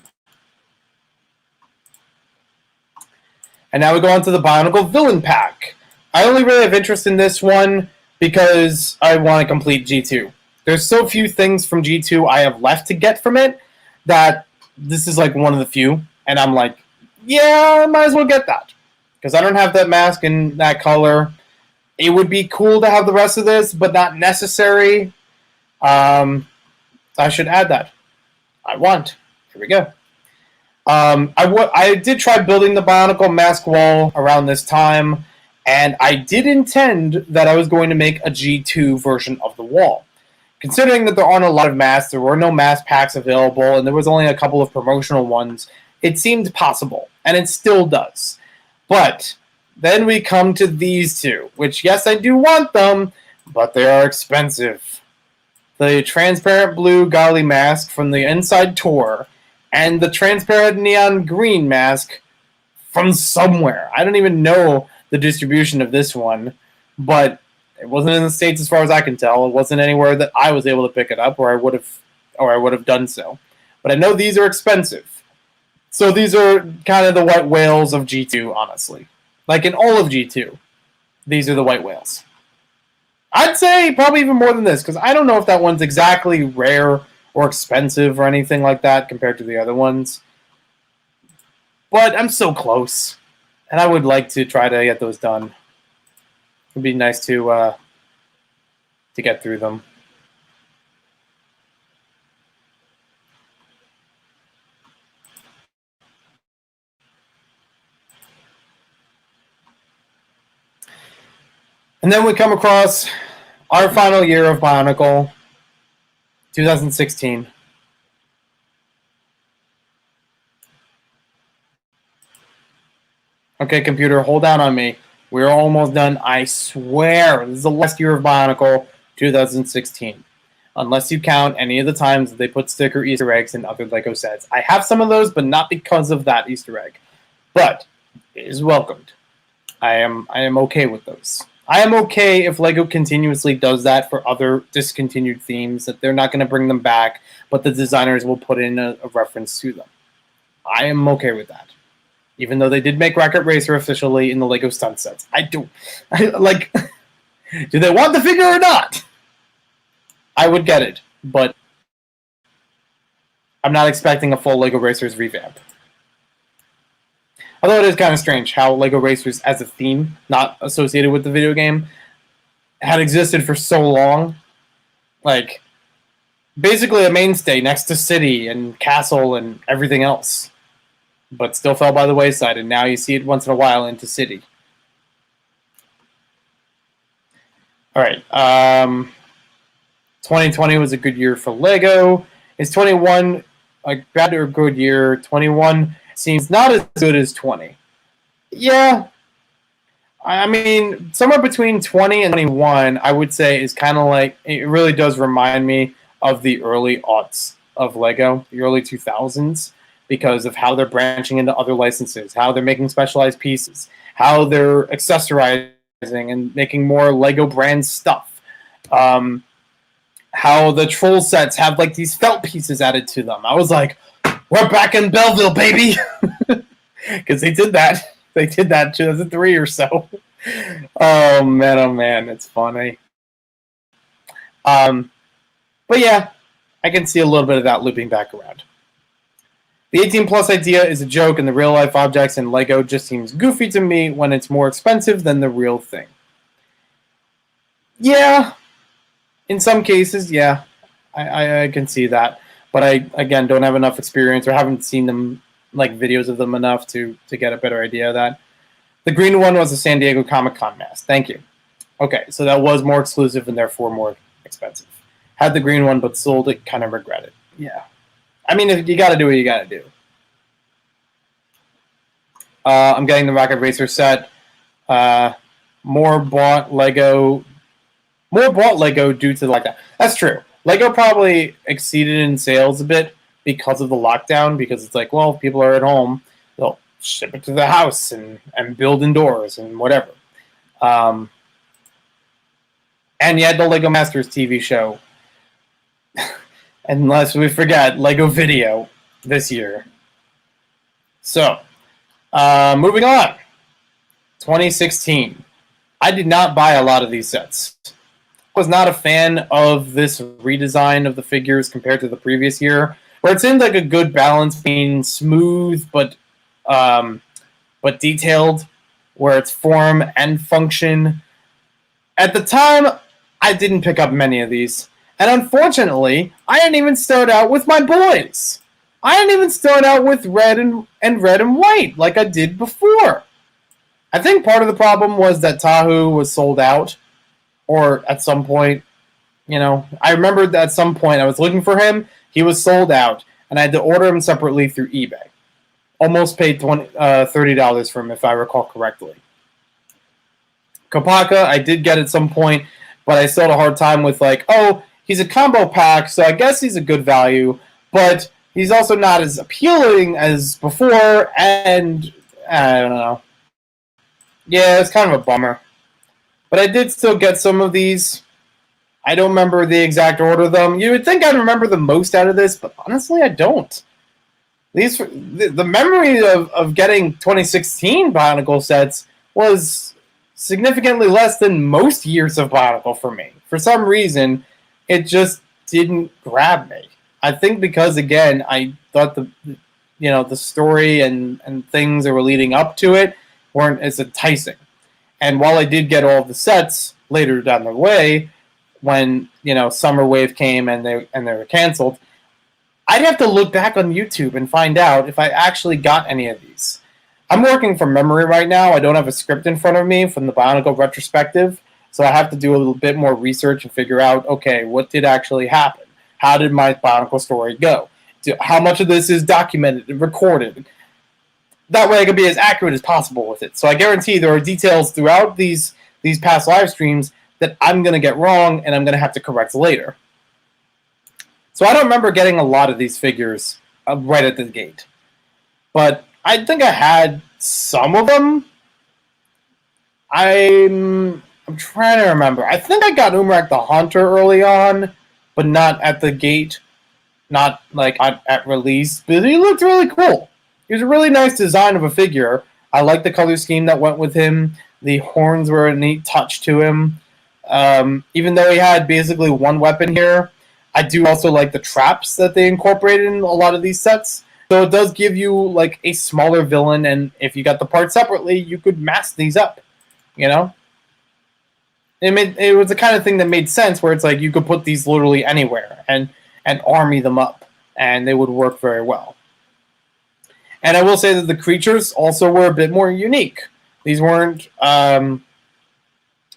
And now we go on to the Bionicle Villain Pack. I only really have interest in this one because I want to complete G2. There's so few things from G2 I have left to get from it that this is like one of the few, and I'm like, yeah, I might as well get that. Because I don't have that mask in that color. It would be cool to have the rest of this, but not necessary. I should add that. I want. Here we go. I did try building the Bionicle mask wall around this time, and I did intend that I was going to make a G2 version of the wall. Considering that there aren't a lot of masks, there were no mask packs available, and there was only a couple of promotional ones, it seemed possible, and it still does. But then we come to these two, which, yes, I do want them, but they are expensive. The transparent blue Gali mask from the Inside Tour, and the transparent neon green mask from somewhere. I don't even know the distribution of this one, but it wasn't in the States as far as I can tell. It wasn't anywhere that I was able to pick it up, or I would have done so. But I know these are expensive. So these are kind of the white whales of G2, honestly. Like in all of G2, these are the white whales. I'd say probably even more than this, because I don't know if that one's exactly rare or expensive or anything like that compared to the other ones. But I'm so close, and I would like to try to get those done. It'd be nice to get through them. And then we come across our final year of Bionicle, 2016. Okay, computer, hold down on me. We're almost done, I swear. This is the last year of Bionicle, 2016. Unless you count any of the times that they put sticker Easter eggs in other LEGO sets. I have some of those, but not because of that Easter egg. But it is welcomed. I am okay with those. I am okay if LEGO continuously does that for other discontinued themes, that they're not going to bring them back, but the designers will put in a reference to them. I am okay with that. Even though they did make Rocket Racer officially in the LEGO stunt sets. Do they want the figure or not? I would get it, but I'm not expecting a full LEGO Racers revamp. Although it is kind of strange how LEGO Racers as a theme, not associated with the video game, had existed for so long. Like, basically a mainstay next to City and Castle and everything else. But still fell by the wayside, and now you see it once in a while into City. Alright, 2020 was a good year for LEGO. Is 21 a bad or good year? 21 seems not as good as 20. Yeah. I mean, somewhere between 20 and 21, I would say, is kind of like, it really does remind me of the early aughts of LEGO, the early 2000s, because of how they're branching into other licenses, how they're making specialized pieces, how they're accessorizing and making more LEGO brand stuff. How the Troll sets have like these felt pieces added to them. I was like, we're back in Belleville, baby! Because they did that. They did that in 2003 or so. Oh man, it's funny. But yeah, I can see a little bit of that looping back around. The 18 plus idea is a joke, and the real life objects in LEGO just seems goofy to me when it's more expensive than the real thing. Yeah, in some cases, yeah, I can see that. But I, again, don't have enough experience or haven't seen them, like videos of them enough to get a better idea of that. The green one was a San Diego Comic-Con mask. Thank you. Okay, so that was more exclusive and therefore more expensive. Had the green one but sold it, kind of regret it. Yeah. I mean, if you got to do what you got to do. I'm getting the Rocket Racer set. More bought Lego due to the lockdown. That's true. Lego probably exceeded in sales a bit because of the lockdown, because it's like, well, if people are at home, they'll ship it to the house and build indoors and whatever. And you had the Lego Masters TV show. Unless we forget, Lego Video this year. So, moving on. 2016. I did not buy a lot of these sets. I was not a fan of this redesign of the figures compared to the previous year, where it seemed like a good balance between smooth but detailed, where it's form and function. At the time, I didn't pick up many of these. And unfortunately, I didn't even start out with my boys. I didn't even start out with red and white like I did before. I think part of the problem was that Tahu was sold out, or at some point, I remember that at some point I was looking for him. He was sold out, and I had to order him separately through eBay. Almost paid $30 for him, if I recall correctly. Kopaka, I did get at some point, but I still had a hard time with he's a combo pack, so I guess he's a good value, but he's also not as appealing as before, and I don't know. Yeah, it's kind of a bummer. But I did still get some of these. I don't remember the exact order of them. You would think I'd remember the most out of this, but honestly, I don't. The memory of getting 2016 Bionicle sets was significantly less than most years of Bionicle for me. For some reason, it just didn't grab me. I think because, again, I thought the story and things that were leading up to it weren't as enticing. And while I did get all of the sets later down the way, when Summer Wave came and they were canceled, I'd have to look back on YouTube and find out if I actually got any of these. I'm working from memory right now. I don't have a script in front of me from the Bionicle retrospective, so I have to do a little bit more research and figure out, okay, what did actually happen? How did my Bionicle story go? How much of this is documented and recorded? That way I can be as accurate as possible with it. So I guarantee there are details throughout these past live streams that I'm going to get wrong and I'm going to have to correct later. So I don't remember getting a lot of these figures right at the gate. But I think I had some of them. I'm trying to remember. I think I got Umrak the Haunter early on, but not at the gate. Not at release. But he looked really cool. He was a really nice design of a figure. I like the color scheme that went with him. The horns were a neat touch to him. Even though he had basically one weapon here, I do also like the traps that they incorporated in a lot of these sets. So it does give you a smaller villain, and if you got the parts separately, you could mask these up. It was the kind of thing that made sense, where it's you could put these literally anywhere and army them up, and they would work very well. And I will say that the creatures also were a bit more unique. These weren't, I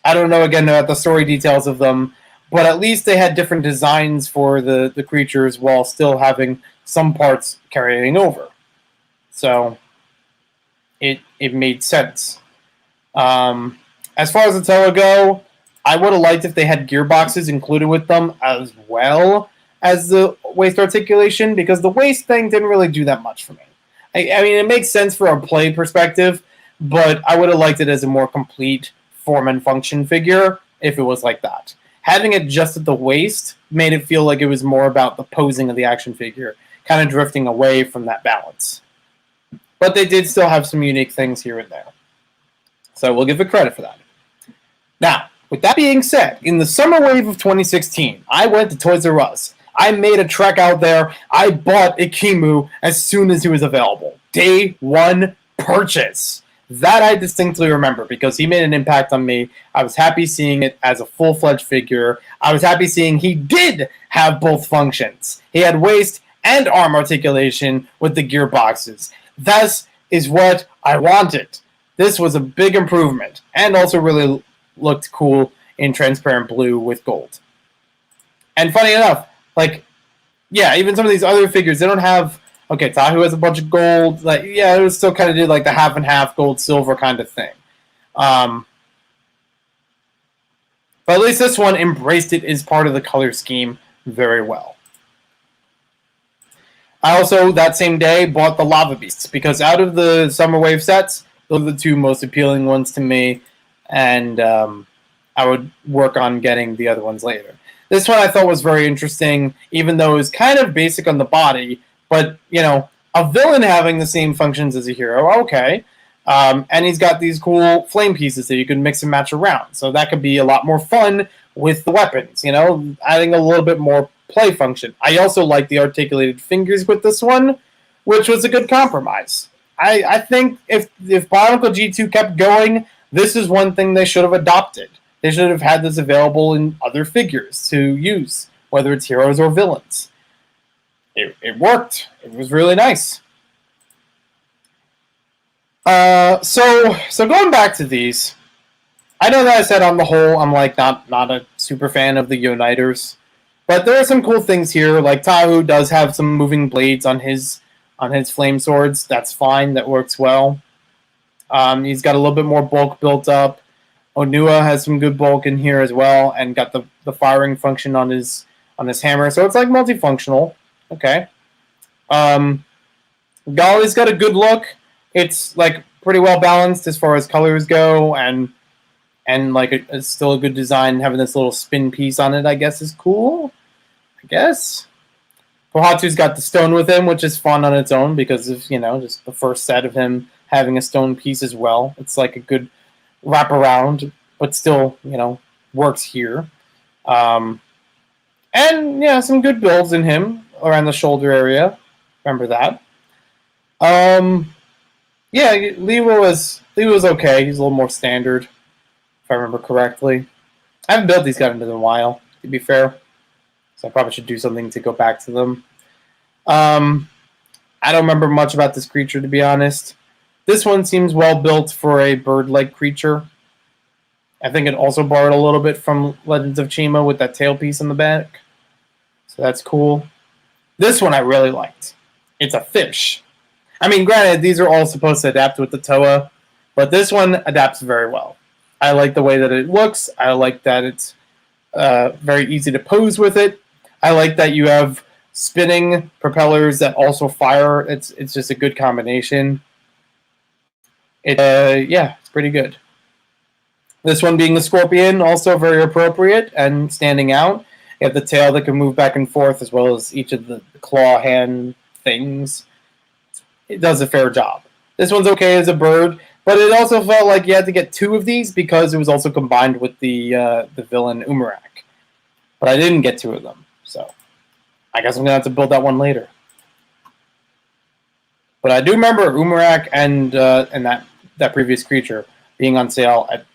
don't know again about the story details of them, but at least they had different designs for the creatures while still having some parts carrying over. So it made sense. As far as the Toa go, I would have liked if they had gearboxes included with them as well as the waist articulation, because the waist thing didn't really do that much for me. I mean, it makes sense for a play perspective, but I would have liked it as a more complete form and function figure if it was like that. Having it just at the waist made it feel like it was more about the posing of the action figure, kind of drifting away from that balance. But they did still have some unique things here and there. So we'll give it credit for that. Now, with that being said, in the summer wave of 2016, I went to Toys R Us I made a trek out there. I bought Akimu as soon as he was available. Day one purchase. That I distinctly remember because he made an impact on me. I was happy seeing it as a full-fledged figure. I was happy seeing he did have both functions. He had waist and arm articulation with the gearboxes. That is what I wanted. This was a big improvement and also really looked cool in transparent blue with gold. And funny enough, like, yeah, even some of these other figures, they don't have... Okay, Tahu has a bunch of gold. Like, yeah, it was still kind of did like the half and half gold silver kind of thing. But at least this one embraced it as part of the color scheme very well. I also, that same day, bought the Lava Beasts because out of the Summer Wave sets, those are the two most appealing ones to me, and I would work on getting the other ones later. This one I thought was very interesting, even though it was kind of basic on the body. But, you know, a villain having the same functions as a hero, okay. And he's got these cool flame pieces that you can mix and match around. So that could be a lot more fun with the weapons, you know, adding a little bit more play function. I also like the articulated fingers with this one, which was a good compromise. I think if Bionicle G2 kept going, this is one thing they should have adopted. They should have had this available in other figures to use, whether it's heroes or villains. It worked. It was really nice. So going back to these, I know that I said on the whole I'm like not a super fan of the Uniters, but there are some cool things here. Like Tahu does have some moving blades on his flame swords. That's fine. That works well. He's got a little bit more bulk built up. Onua has some good bulk in here as well, and got the firing function on his hammer. So it's like multifunctional. Okay. Golly's got a good look. It's like pretty well balanced as far as colors go, and like it's still a good design. Having this little spin piece on it, I guess, is cool. I guess. Pohatu's got the stone with him, which is fun on its own because of, you know, just the first set of him having a stone piece as well. It's like a good wraparound, but still, you know, works here. And yeah, some good builds in him around the shoulder area. Remember that. Yeah, Lewa was okay. He's a little more standard, if I remember correctly. I haven't built these guys in a while, to be fair. So I probably should do something to go back to them. I don't remember much about this creature, to be honest. This one seems well built for a bird-like creature. I think it also borrowed a little bit from Legends of Chima with that tailpiece in the back. So that's cool. This one I really liked. It's a fish. I mean, granted, these are all supposed to adapt with the Toa, but this one adapts very well. I like the way that it looks. I like that it's very easy to pose with it. I like that you have spinning propellers that also fire. It's just a good combination. Yeah, it's pretty good. This one being a scorpion, also very appropriate and standing out. You have the tail that can move back and forth, as well as each of the claw hand things. It does a fair job. This one's okay as a bird, but it also felt like you had to get two of these because it was also combined with the villain Umarak. But I didn't get two of them, so I guess I'm going to have to build that one later. But I do remember Umarak and that previous creature being on sale at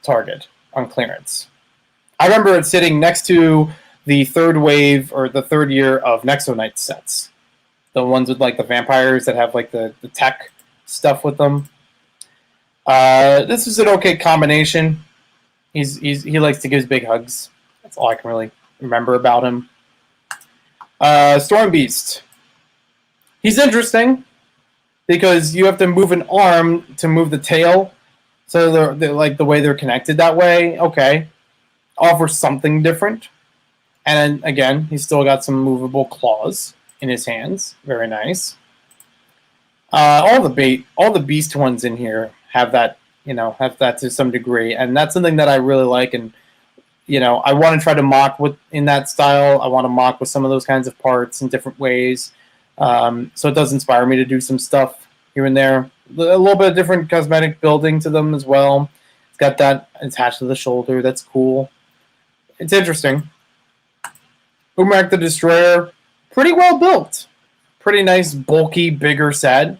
Target on clearance. I remember it sitting next to the third wave or the third year of Nexo Knight sets. The ones with like the vampires that have like the tech stuff with them. This is an okay combination. He likes to give big hugs. That's all I can really remember about him. Storm Beast. He's interesting because you have to move an arm to move the tail. So they're like the way they're connected that way. Okay. Offers something different. And then, again, he's still got some movable claws in his hands. Very nice. All the beast ones in here have that, to some degree. And that's something that I really like. And, I want to try to mock in that style. I want to mock with some of those kinds of parts in different ways. So it does inspire me to do some stuff here and there. A little bit of different cosmetic building to them as well. It's got that attached to the shoulder. That's cool. It's interesting. Boomerang the Destroyer, pretty well built. Pretty nice, bulky, bigger set.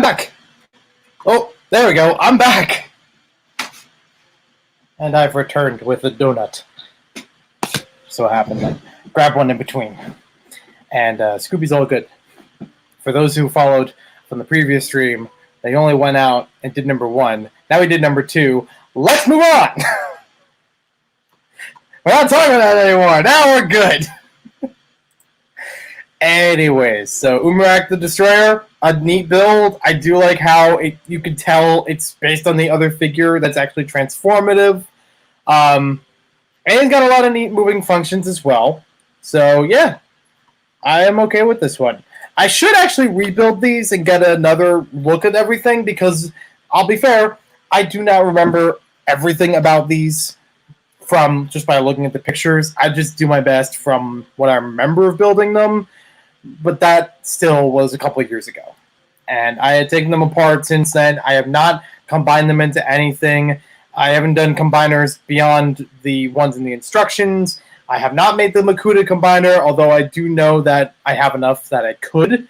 I'm back. Oh, there we go. I'm back. And I've returned with a donut. So it happened. I grabbed one in between. And Scooby's all good. For those who followed from the previous stream, they only went out and did number 1. Now we did number 2. Let's move on! We're not talking about that anymore. Now we're good. Anyways, so Boomerang the Destroyer, a neat build. I do like how you can tell it's based on the other figure that's actually transformative. And it's got a lot of neat moving functions as well. So yeah, I am okay with this one. I should actually rebuild these and get another look at everything because, I'll be fair, I do not remember everything about these from just by looking at the pictures. I just do my best from what I remember of building them. But that still was a couple of years ago. And I had taken them apart since then. I have not combined them into anything. I haven't done combiners beyond the ones in the instructions. I have not made the Makuta combiner, although I do know that I have enough that I could,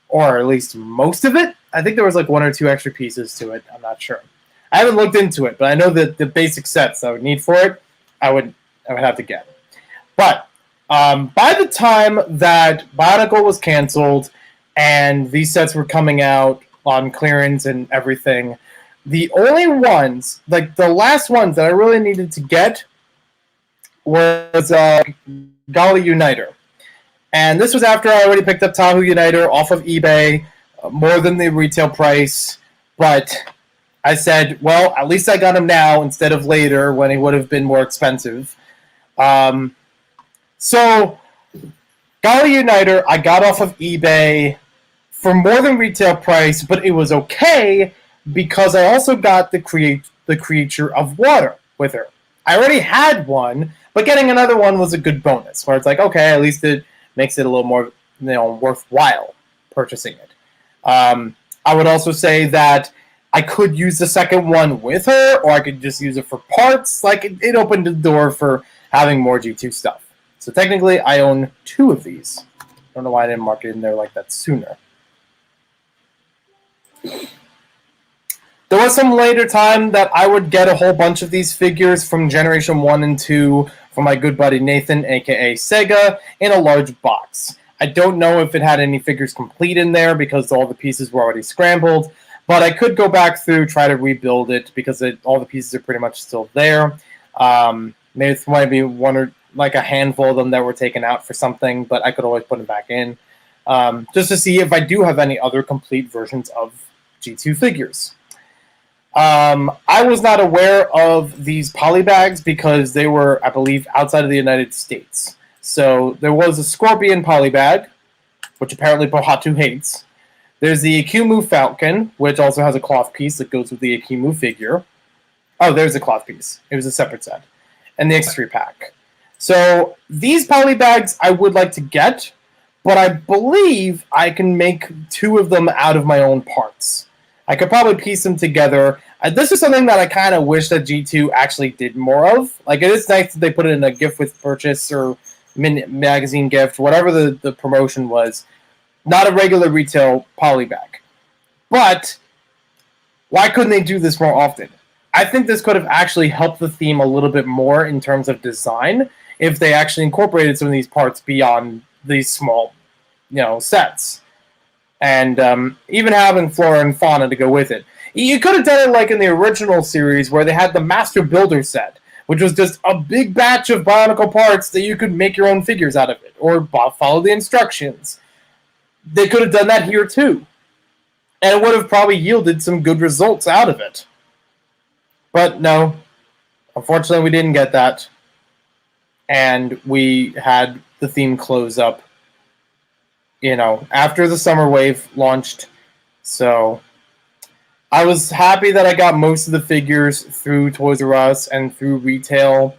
or at least most of it. I think there was like 1 or 2 extra pieces to it. I'm not sure. I haven't looked into it, but I know that the basic sets I would need for it, I would have to get. But by the time that Bionicle was canceled and these sets were coming out on clearance and everything, the only ones, like the last ones that I really needed to get was Gali Uniter. And this was after I already picked up Tahu Uniter off of eBay, more than the retail price. But I said, well, at least I got him now instead of later when he would have been more expensive. So, Gali Uniter, I got off of eBay for more than retail price, but it was okay because I also got the creature of water with her. I already had one, but getting another one was a good bonus, where it's like, okay, at least it makes it a little more, worthwhile purchasing it. I would also say that I could use the second one with her, or I could just use it for parts. Like, it opened the door for having more G2 stuff. So technically, I own 2 of these. I don't know why I didn't mark it in there like that sooner. There was some later time that I would get a whole bunch of these figures from Generation 1 and 2 from my good buddy Nathan, a.k.a. Sega, in a large box. I don't know if it had any figures complete in there because all the pieces were already scrambled, but I could go back through, try to rebuild it because all the pieces are pretty much still there. Maybe there might be one or like a handful of them that were taken out for something, but I could always put them back in just to see if I do have any other complete versions of G2 figures. I was not aware of these polybags because they were, I believe, outside of the United States. So there was a Scorpion polybag, which apparently Pohatu hates. There's the Akimu Falcon, which also has a cloth piece that goes with the Akimu figure. Oh, there's a cloth piece. It was a separate set. And the accessory pack. So these polybags I would like to get, but I believe I can make 2 of them out of my own parts. I could probably piece them together. This is something that I kind of wish that G2 actually did more of. Like, it is nice that they put it in a gift with purchase or magazine gift, whatever the promotion was. Not a regular retail polybag. But why couldn't they do this more often? I think this could have actually helped the theme a little bit more in terms of design if they actually incorporated some of these parts beyond these small, sets. And even having flora and fauna to go with it. You could have done it like in the original series where they had the Master Builder set, which was just a big batch of Bionicle parts that you could make your own figures out of it, or follow the instructions. They could have done that here too. And it would have probably yielded some good results out of it. But no, unfortunately we didn't get that. And we had the theme close up, after the summer wave launched. So I was happy that I got most of the figures through Toys R Us and through retail.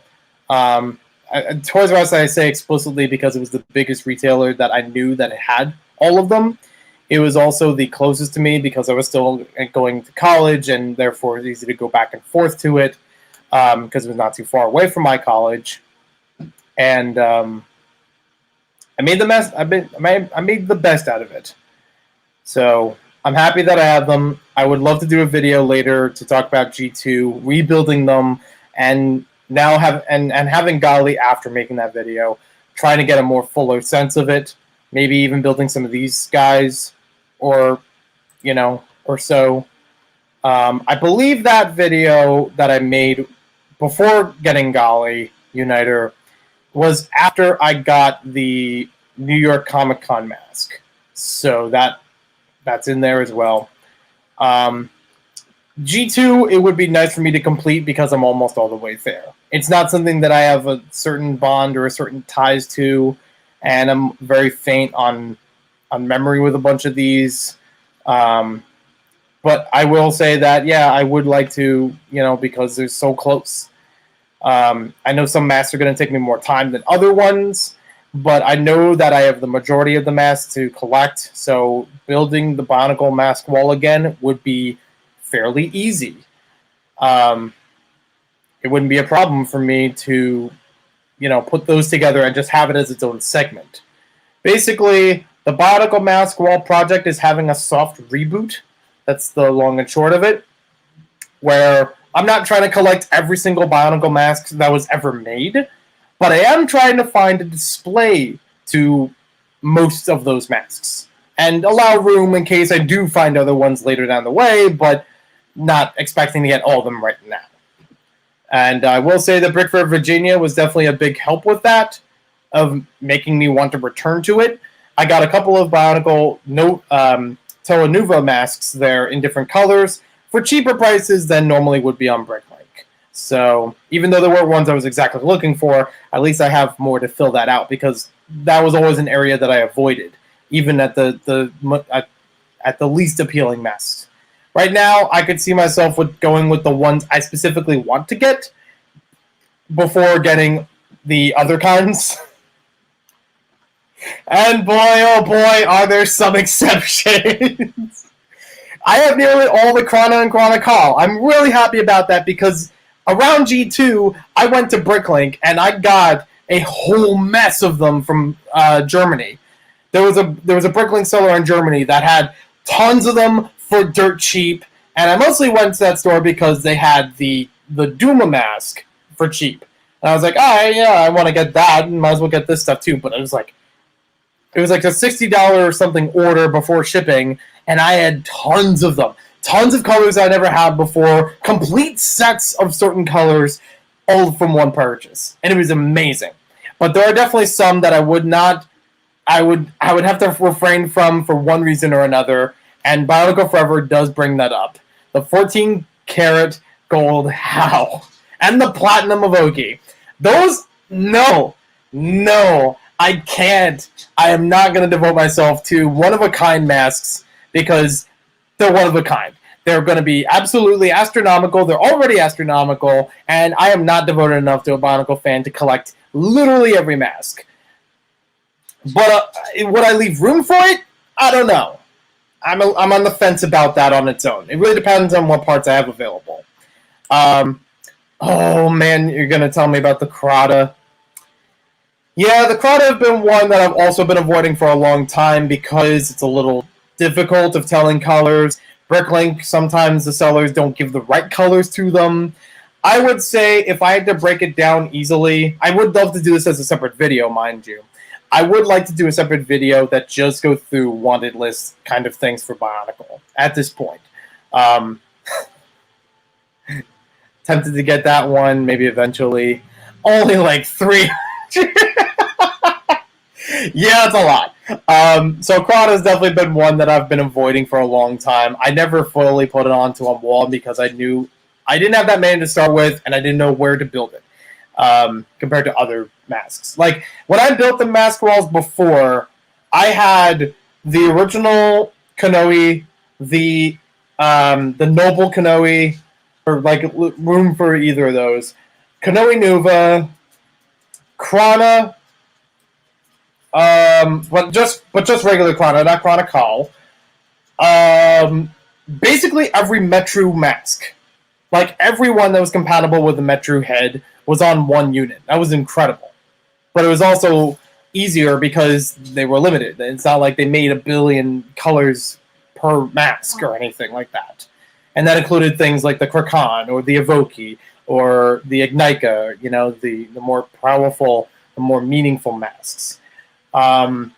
Toys R Us, I say explicitly because it was the biggest retailer that I knew that it had all of them. It was also the closest to me because I was still going to college, and therefore it was easy to go back and forth to it because it was not too far away from my college. And I made the best out of it. So I'm happy that I have them. I would love to do a video later to talk about G2, rebuilding them, and now having Gali after making that video, trying to get a more fuller sense of it. Maybe even building some of these guys, or so. I believe that video that I made before getting Gali Uniter was after I got the New York Comic Con mask, so that's in there as well. G2, it would be nice for me to complete because I'm almost all the way there. It's not something that I have a certain bond or a certain ties to, and I'm very faint on memory with a bunch of these. But I will say that, yeah, I would like to, because they're so close. I know some masks are going to take me more time than other ones, but I know that I have the majority of the masks to collect, so building the Bionicle mask wall again would be fairly easy. It wouldn't be a problem for me to, put those together and just have it as its own segment. Basically, the Bionicle mask wall project is having a soft reboot. That's the long and short of it, where I'm not trying to collect every single Bionicle mask that was ever made, but I am trying to find a display to most of those masks and allow room in case I do find other ones later down the way, but not expecting to get all of them right now. And I will say that Brickford, Virginia was definitely a big help with that, of making me want to return to it. I got a couple of Bionicle Toa Nuva masks there in different colors for cheaper prices than normally would be on Bricklink. So even though there weren't ones I was exactly looking for, at least I have more to fill that out, because that was always an area that I avoided, even at the least appealing masks. Right now, I could see myself going with the ones I specifically want to get before getting the other kinds. And boy, oh boy, are there some exceptions. I have nearly all the Crota and Chronicle. I'm really happy about that, because around G2, I went to Bricklink and I got a whole mess of them from Germany. There was a Bricklink seller in Germany that had tons of them for dirt cheap, and I mostly went to that store because they had the Duma mask for cheap. And I was like, I want to get that, and might as well get this stuff too. But it was like a $60 or something order before shipping, and I had tons of them. Tons of colors I never had before, complete sets of certain colors, all from one purchase. And it was amazing. But there are definitely some that I would have to refrain from for one reason or another, and Bionicle Forever does bring that up. The 14 karat gold HOW and the platinum of Oki. Those, no, I can't. I am not going to devote myself to one-of-a-kind masks, because they're one-of-a-kind. They're going to be absolutely astronomical. They're already astronomical, and I am not devoted enough to a Bionicle fan to collect literally every mask. But would I leave room for it? I don't know. I'm on the fence about that on its own. It really depends on what parts I have available. Oh man, you're going to tell me about the Crota. Yeah, the Crota have been one that I've also been avoiding for a long time because it's a little difficult of telling colors. Bricklink, sometimes the sellers don't give the right colors to them. I would say if I had to break it down easily, I would love to do this as a separate video, mind you. I would like to do a separate video that just goes through wanted list kind of things for Bionicle at this point. Tempted to get that one, maybe eventually. Only like 300. Yeah, it's a lot. So Crota has definitely been one that I've been avoiding for a long time. I never fully put it onto a wall because I knew I didn't have that many to start with, and I didn't know where to build it compared to other masks. Like, when I built the mask walls before, I had the original Kenobi, the Noble Kenobi, or like room for either of those. Kenobi Nuva, Crota, but just regular Crota, not Chronicle. Basically every Metru mask. Like, everyone that was compatible with the Metru head was on one unit. That was incredible. But it was also easier because they were limited. It's not like they made a billion colors per mask or anything like that. And that included things like the Krakan or the Evoki or the Ignika, the more powerful, the more meaningful masks. I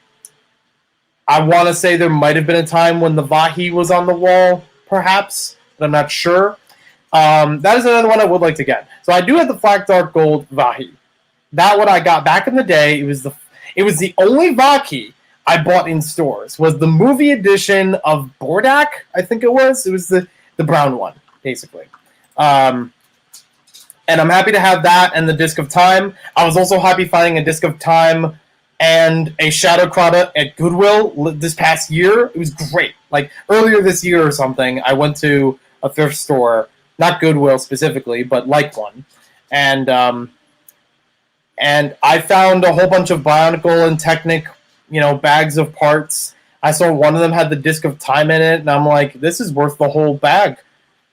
want to say there might have been a time when the Vahi was on the wall, perhaps, but I'm not sure. That is another one I would like to get. So I do have the Black Dark Gold Vahi. That one I got back in the day. It was the only Vahi I bought in stores. Was the movie edition of Bordak, I think it was. It was the brown one, basically. And I'm happy to have that and the Disc of Time. I was also happy finding a Disc of Time and a Shadow Crota at Goodwill this past year. It was great. Like, earlier this year or something, I went to a thrift store, not Goodwill specifically, but like one. And I found a whole bunch of Bionicle and Technic, bags of parts. I saw one of them had the Disc of Time in it, and I'm like, this is worth the whole bag.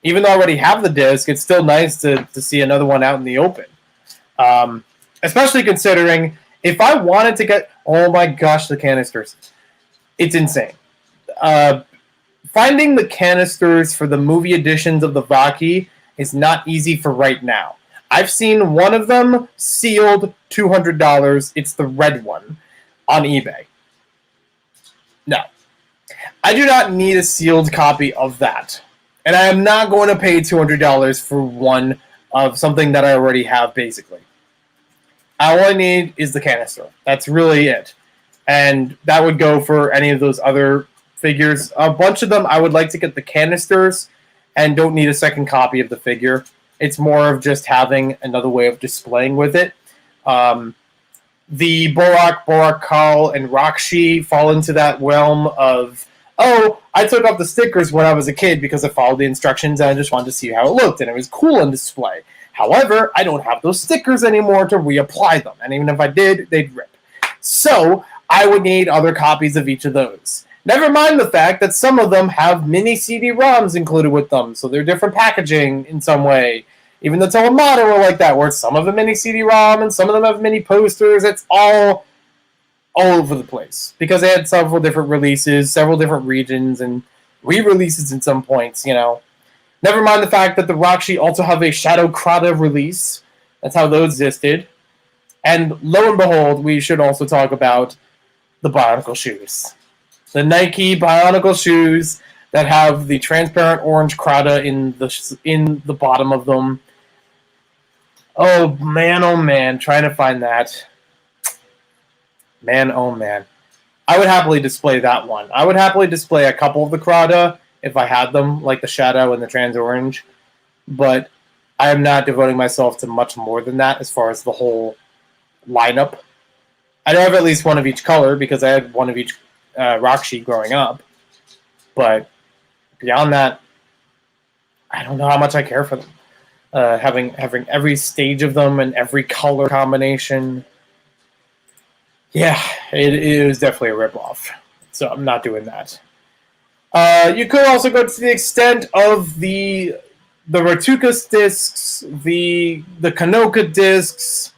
Even though I already have the disc, it's still nice to see another one out in the open. Especially considering, if I wanted to get... Oh my gosh, the canisters. It's insane. Finding the canisters for the movie editions of the Vahi is not easy for right now. I've seen one of them sealed $200. It's the red one on eBay. No. I do not need a sealed copy of that. And I am not going to pay $200 for one of something that I already have, basically. All I need is the canister. That's really it. And that would go for any of those other figures. A bunch of them, I would like to get the canisters and don't need a second copy of the figure. It's more of just having another way of displaying with it. The Borak Kal, and Rakshi fall into that realm of, I took off the stickers when I was a kid because I followed the instructions and I just wanted to see how it looked, and it was cool on display. However, I don't have those stickers anymore to reapply them, and even if I did, they'd rip. So, I would need other copies of each of those. Never mind the fact that some of them have mini CD-ROMs included with them, so they're different packaging in some way. Even the Telemata were like that, where some of them mini CD-ROM and some of them have mini posters. It's all over the place because they had several different releases, several different regions, and re-releases in some points. Never mind the fact that the Rakshi also have a Shadow Crota release. That's how those existed. And lo and behold, we should also talk about the Bionicle Shoes. The Nike Bionicle Shoes that have the transparent orange Crota in the bottom of them. Oh man, trying to find that. Man, oh man. I would happily display that one. I would happily display a couple of the Crota if I had them, like the Shadow and the Trans Orange. But I am not devoting myself to much more than that as far as the whole lineup. I have at least one of each color because I had one of each Rakshi growing up. But beyond that, I don't know how much I care for them. Having every stage of them and every color combination. Yeah, it was definitely a ripoff. So I'm not doing that. You could also go to the extent of the Ratukas discs, the Kanoka discs.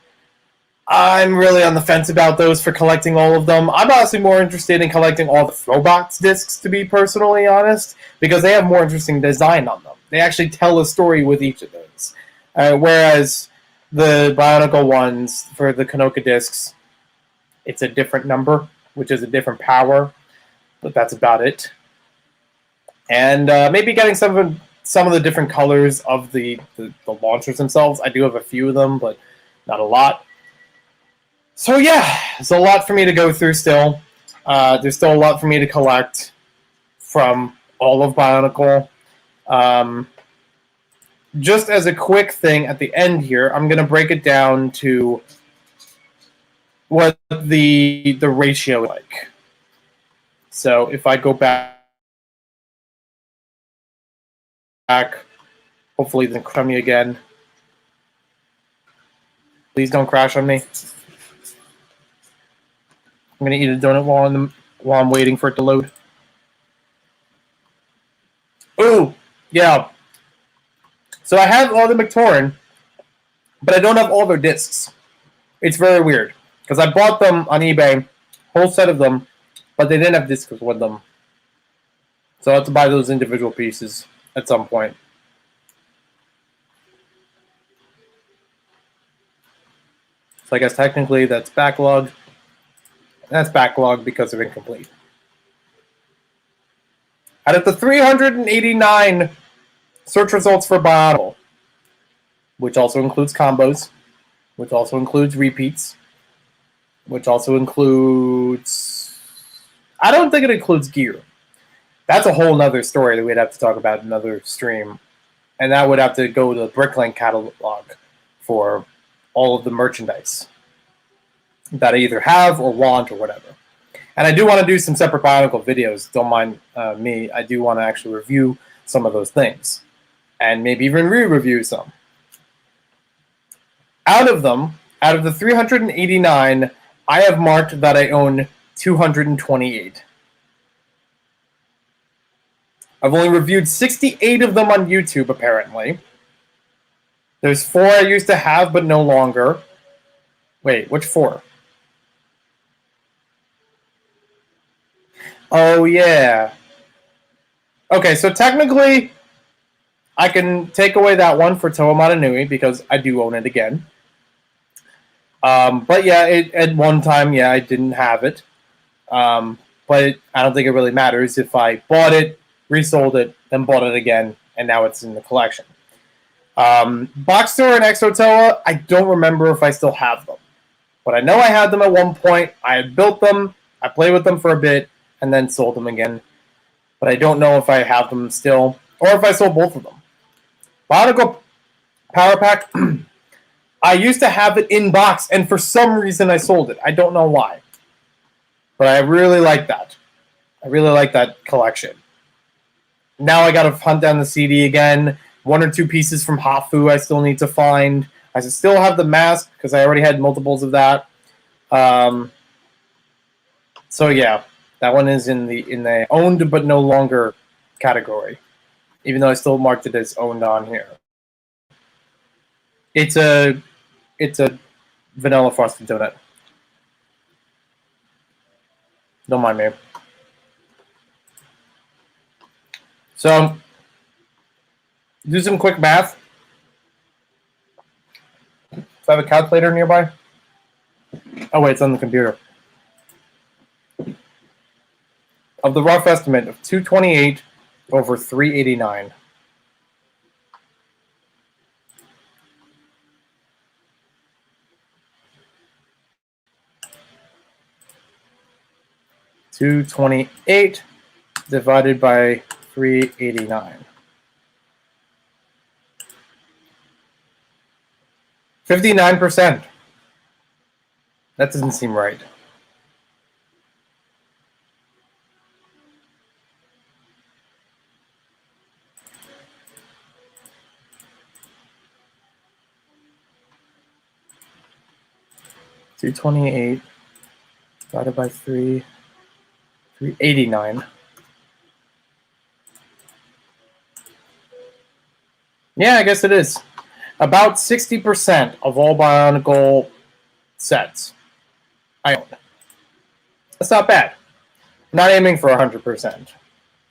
I'm really on the fence about those for collecting all of them. I'm honestly more interested in collecting all the Throwbots discs, to be personally honest, because they have more interesting design on them. They actually tell a story with each of those. Whereas the Bionicle ones for the Kanoka discs, it's a different number, which is a different power, but that's about it. And maybe getting some of the different colors of the launchers themselves. I do have a few of them, but not a lot. So yeah, there's a lot for me to go through still. There's still a lot for me to collect from all of Bionicle. Just as a quick thing at the end here, I'm going to break it down to what the ratio is like. So if I go back, hopefully it doesn't crash on me again. Please don't crash on me. I'm going to eat a donut while I'm waiting for it to load. Ooh, yeah. So I have all the McTaurin, but I don't have all their discs. It's very weird, because I bought them on eBay, whole set of them, but they didn't have discs with them. So I'll have to buy those individual pieces at some point. So I guess technically that's backlogged. That's backlogged because of incomplete. Out of the 389 search results for Bionicle, which also includes combos, which also includes repeats, which also includes... I don't think it includes gear. That's a whole nother story that we'd have to talk about in another stream. And that would have to go to the Bricklink catalog for all of the merchandise that I either have or want or whatever. And I do want to do some separate Bionicle videos. Don't mind me. I do want to actually review some of those things. And maybe even re-review some. Out of the 389, I have marked that I own 228. I've only reviewed 68 of them on YouTube, apparently. There's 4 I used to have, but no longer. Wait, which 4? Oh, yeah. Okay, so technically, I can take away that one for Toa Matanui, because I do own it again. But yeah, at one time, yeah, I didn't have it. But I don't think it really matters if I bought it, resold it, then bought it again, and now it's in the collection. Boxster and Exotoa, I don't remember if I still have them. But I know I had them at one point. I had built them, I played with them for a bit, and then sold them again. But I don't know if I have them still, or if I sold both of them. Bionicle Power Pack, I used to have it in box, and for some reason I sold it. I don't know why. But I really like that. I really like that collection. Now I gotta hunt down the CD again. 1 or 2 pieces from Hafu I still need to find. I still have the mask, because I already had multiples of that. So yeah, that one is in the owned but no longer category. Even though I still marked it as owned on here. It's a vanilla frosted donut. Don't mind me. So, do some quick math. Do I have a calculator nearby? Oh wait, it's on the computer. Of the rough estimate of 228 over 389. $228 divided by 389. 59%. That doesn't seem right. $228 divided by 389. Yeah, I guess it is. About 60% of all Bionicle sets I own. That's not bad. I'm not aiming for 100%.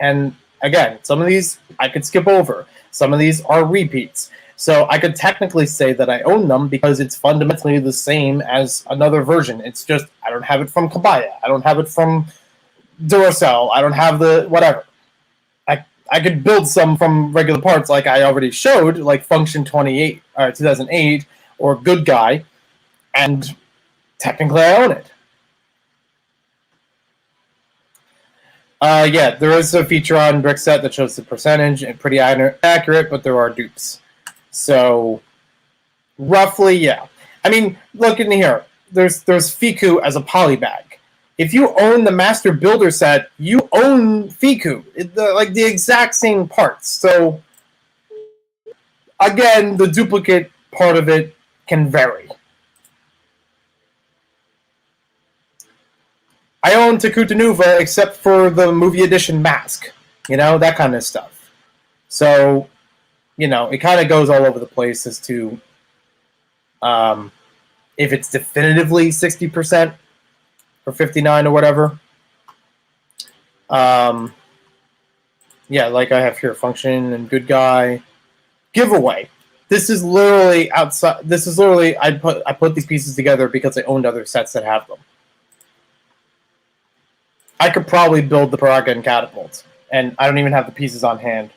And again, some of these I could skip over. Some of these are repeats. So I could technically say that I own them because it's fundamentally the same as another version. It's just I don't have it from Kabaya. I don't have it from Duracell. I don't have the whatever. I could build some from regular parts like I already showed, like Function 2008 or Good Guy, and technically I own it. Yeah, there is a feature on Brickset that shows the percentage, and pretty accurate, but there are dupes. So, roughly, yeah. I mean, look in here. There's Fiku as a polybag. If you own the Master Builder set, you own Fiku. Like the exact same parts. So, again, the duplicate part of it can vary. I own Takutanuva except for the movie edition mask. You know, that kind of stuff. So, you know, it kind of goes all over the place as to if it's definitively 60% or 59 or whatever. Yeah, like I have here, function and good guy. Giveaway. This is literally outside. This is literally I put these pieces together because I owned other sets that have them. I could probably build the Parraka and catapult, and I don't even have the pieces on hand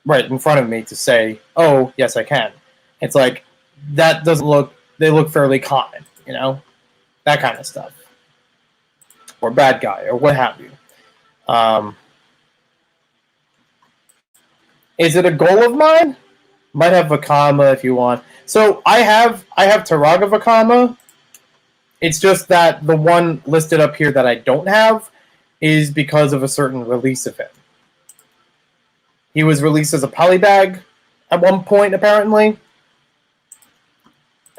right in front of me to say, oh, yes, I can. It's like, that doesn't look, they look fairly common, you know? That kind of stuff. Or bad guy, or what have you. Is it a goal of mine? Might have Vakama if you want. So I have Taragavakama. It's just that the one listed up here that I don't have is because of a certain release of him. He was released as a polybag at one point, apparently.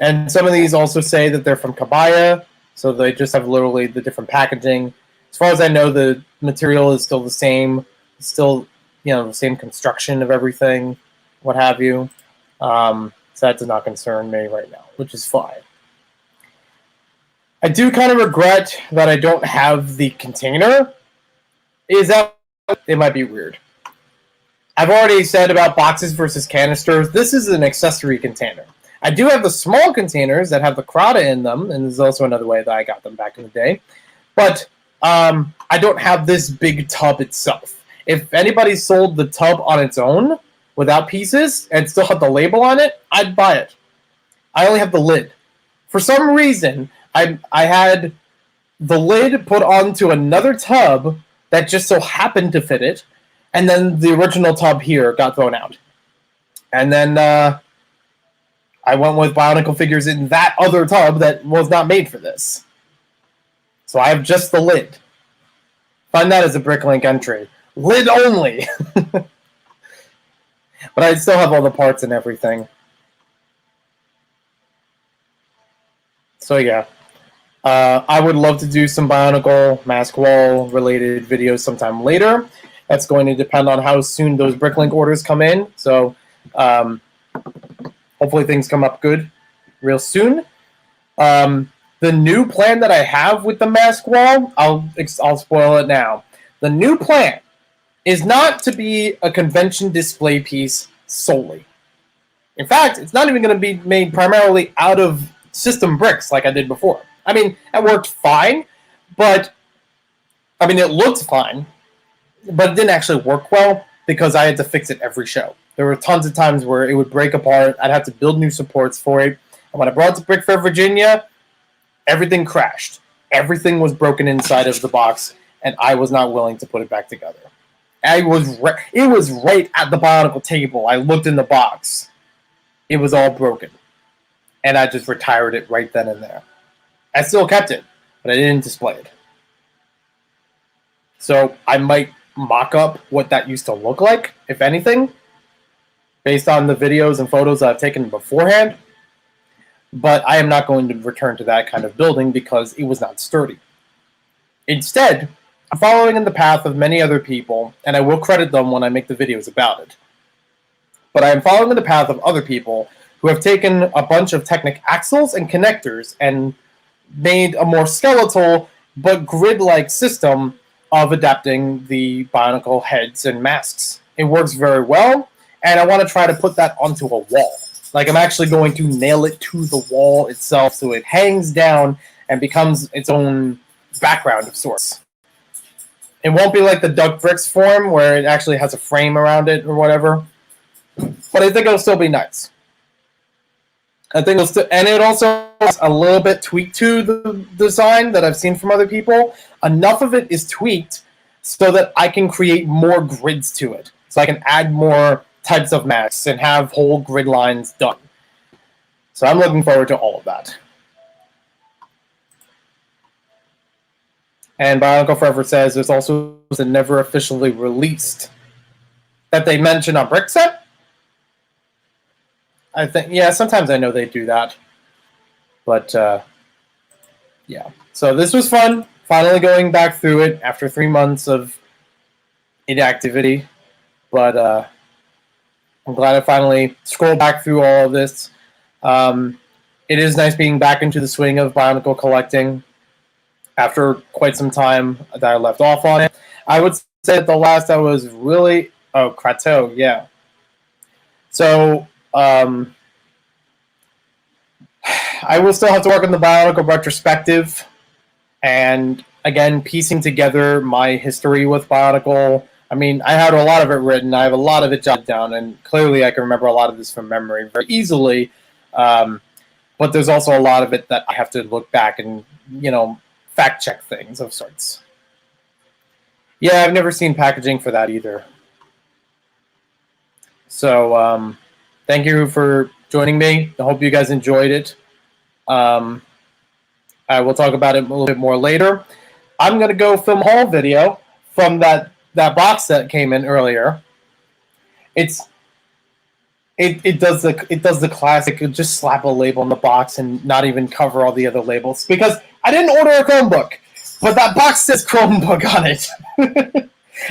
And some of these also say that they're from Kabaya, so they just have literally the different packaging. As far as I know, the material is still the same. It's still, the same construction of everything, what have you. So that does not concern me right now, which is fine. I do kind of regret that I don't have the container. It might be weird. I've already said about boxes versus canisters. This is an accessory container. I do have the small containers that have the Crota in them, and there's also another way that I got them back in the day. But I don't have this big tub itself. If anybody sold the tub on its own, without pieces, and still had the label on it, I'd buy it. I only have the lid. For some reason, I had the lid put onto another tub that just so happened to fit it, and then the original tub here got thrown out. And then I went with Bionicle figures in that other tub that was not made for this. So I have just the lid. Find that as a Bricklink entry. Lid only! But I still have all the parts and everything. So yeah. I would love to do some Bionicle Mask Wall related videos sometime later. That's going to depend on how soon those Bricklink orders come in. So hopefully things come up good real soon. The new plan that I have with the Mask Wall, I'll spoil it now. The new plan is not to be a convention display piece solely. In fact, it's not even going to be made primarily out of system bricks like I did before. I mean, it worked fine, but it looked fine, but it didn't actually work well because I had to fix it every show. There were tons of times where it would break apart. I'd have to build new supports for it. And when I brought it to Brick Fair, Virginia, everything crashed. Everything was broken inside of the box, and I was not willing to put it back together. It was right at the Bionicle table. I looked in the box. It was all broken. And I just retired it right then and there. I still kept it, but I didn't display it. So I might mock up what that used to look like, if anything, based on the videos and photos that I've taken beforehand. But I am not going to return to that kind of building because it was not sturdy. Instead, I'm following in the path of many other people, and I will credit them when I make the videos about it. But I am following in the path of other people who have taken a bunch of Technic axles and connectors and made a more skeletal but grid-like system of adapting the Bionicle heads and masks. It works very well, and I want to try to put that onto a wall. Like, I'm actually going to nail it to the wall itself so it hangs down and becomes its own background of sorts. It won't be like the Duck Bricks form where it actually has a frame around it or whatever. But I think it'll still be nice. I think it'll still, and it also has a little bit tweaked to the design that I've seen from other people. Enough of it is tweaked so that I can create more grids to it. So I can add more types of masks and have whole grid lines done. So I'm looking forward to all of that. And Bionicle Forever says there's also a never officially released that they mention on Brickset. I think, yeah, sometimes I know they do that. But, yeah. So this was fun. Finally going back through it after 3 months of inactivity. But I'm glad I finally scrolled back through all of this. It is nice being back into the swing of Bionicle collecting after quite some time that I left off on it. I would said the last I was really Crota, yeah. So I will still have to work on the Bionicle retrospective, and again piecing together my history with Bionicle. I mean, I had a lot of it written. I have a lot of it jotted down, and clearly I can remember a lot of this from memory very easily. But there's also a lot of it that I have to look back and, fact check things of sorts. Yeah, I've never seen packaging for that either. So thank you for joining me. I hope you guys enjoyed it. I will talk about it a little bit more later. I'm going to go film a haul video from that box that came in earlier. It does the classic, just slap a label on the box and not even cover all the other labels, because I didn't order a Chromebook, but that box says Chromebook on it.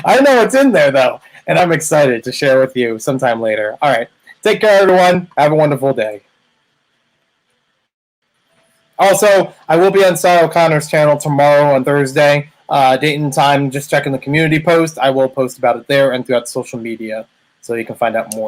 I know it's in there though, and I'm excited to share with you sometime later. All right, take care, everyone. Have a wonderful day. Also, I will be on Cy O'Connor's channel tomorrow on Thursday. Date and time, just checking the community post. I will post about it there and throughout social media, so you can find out more.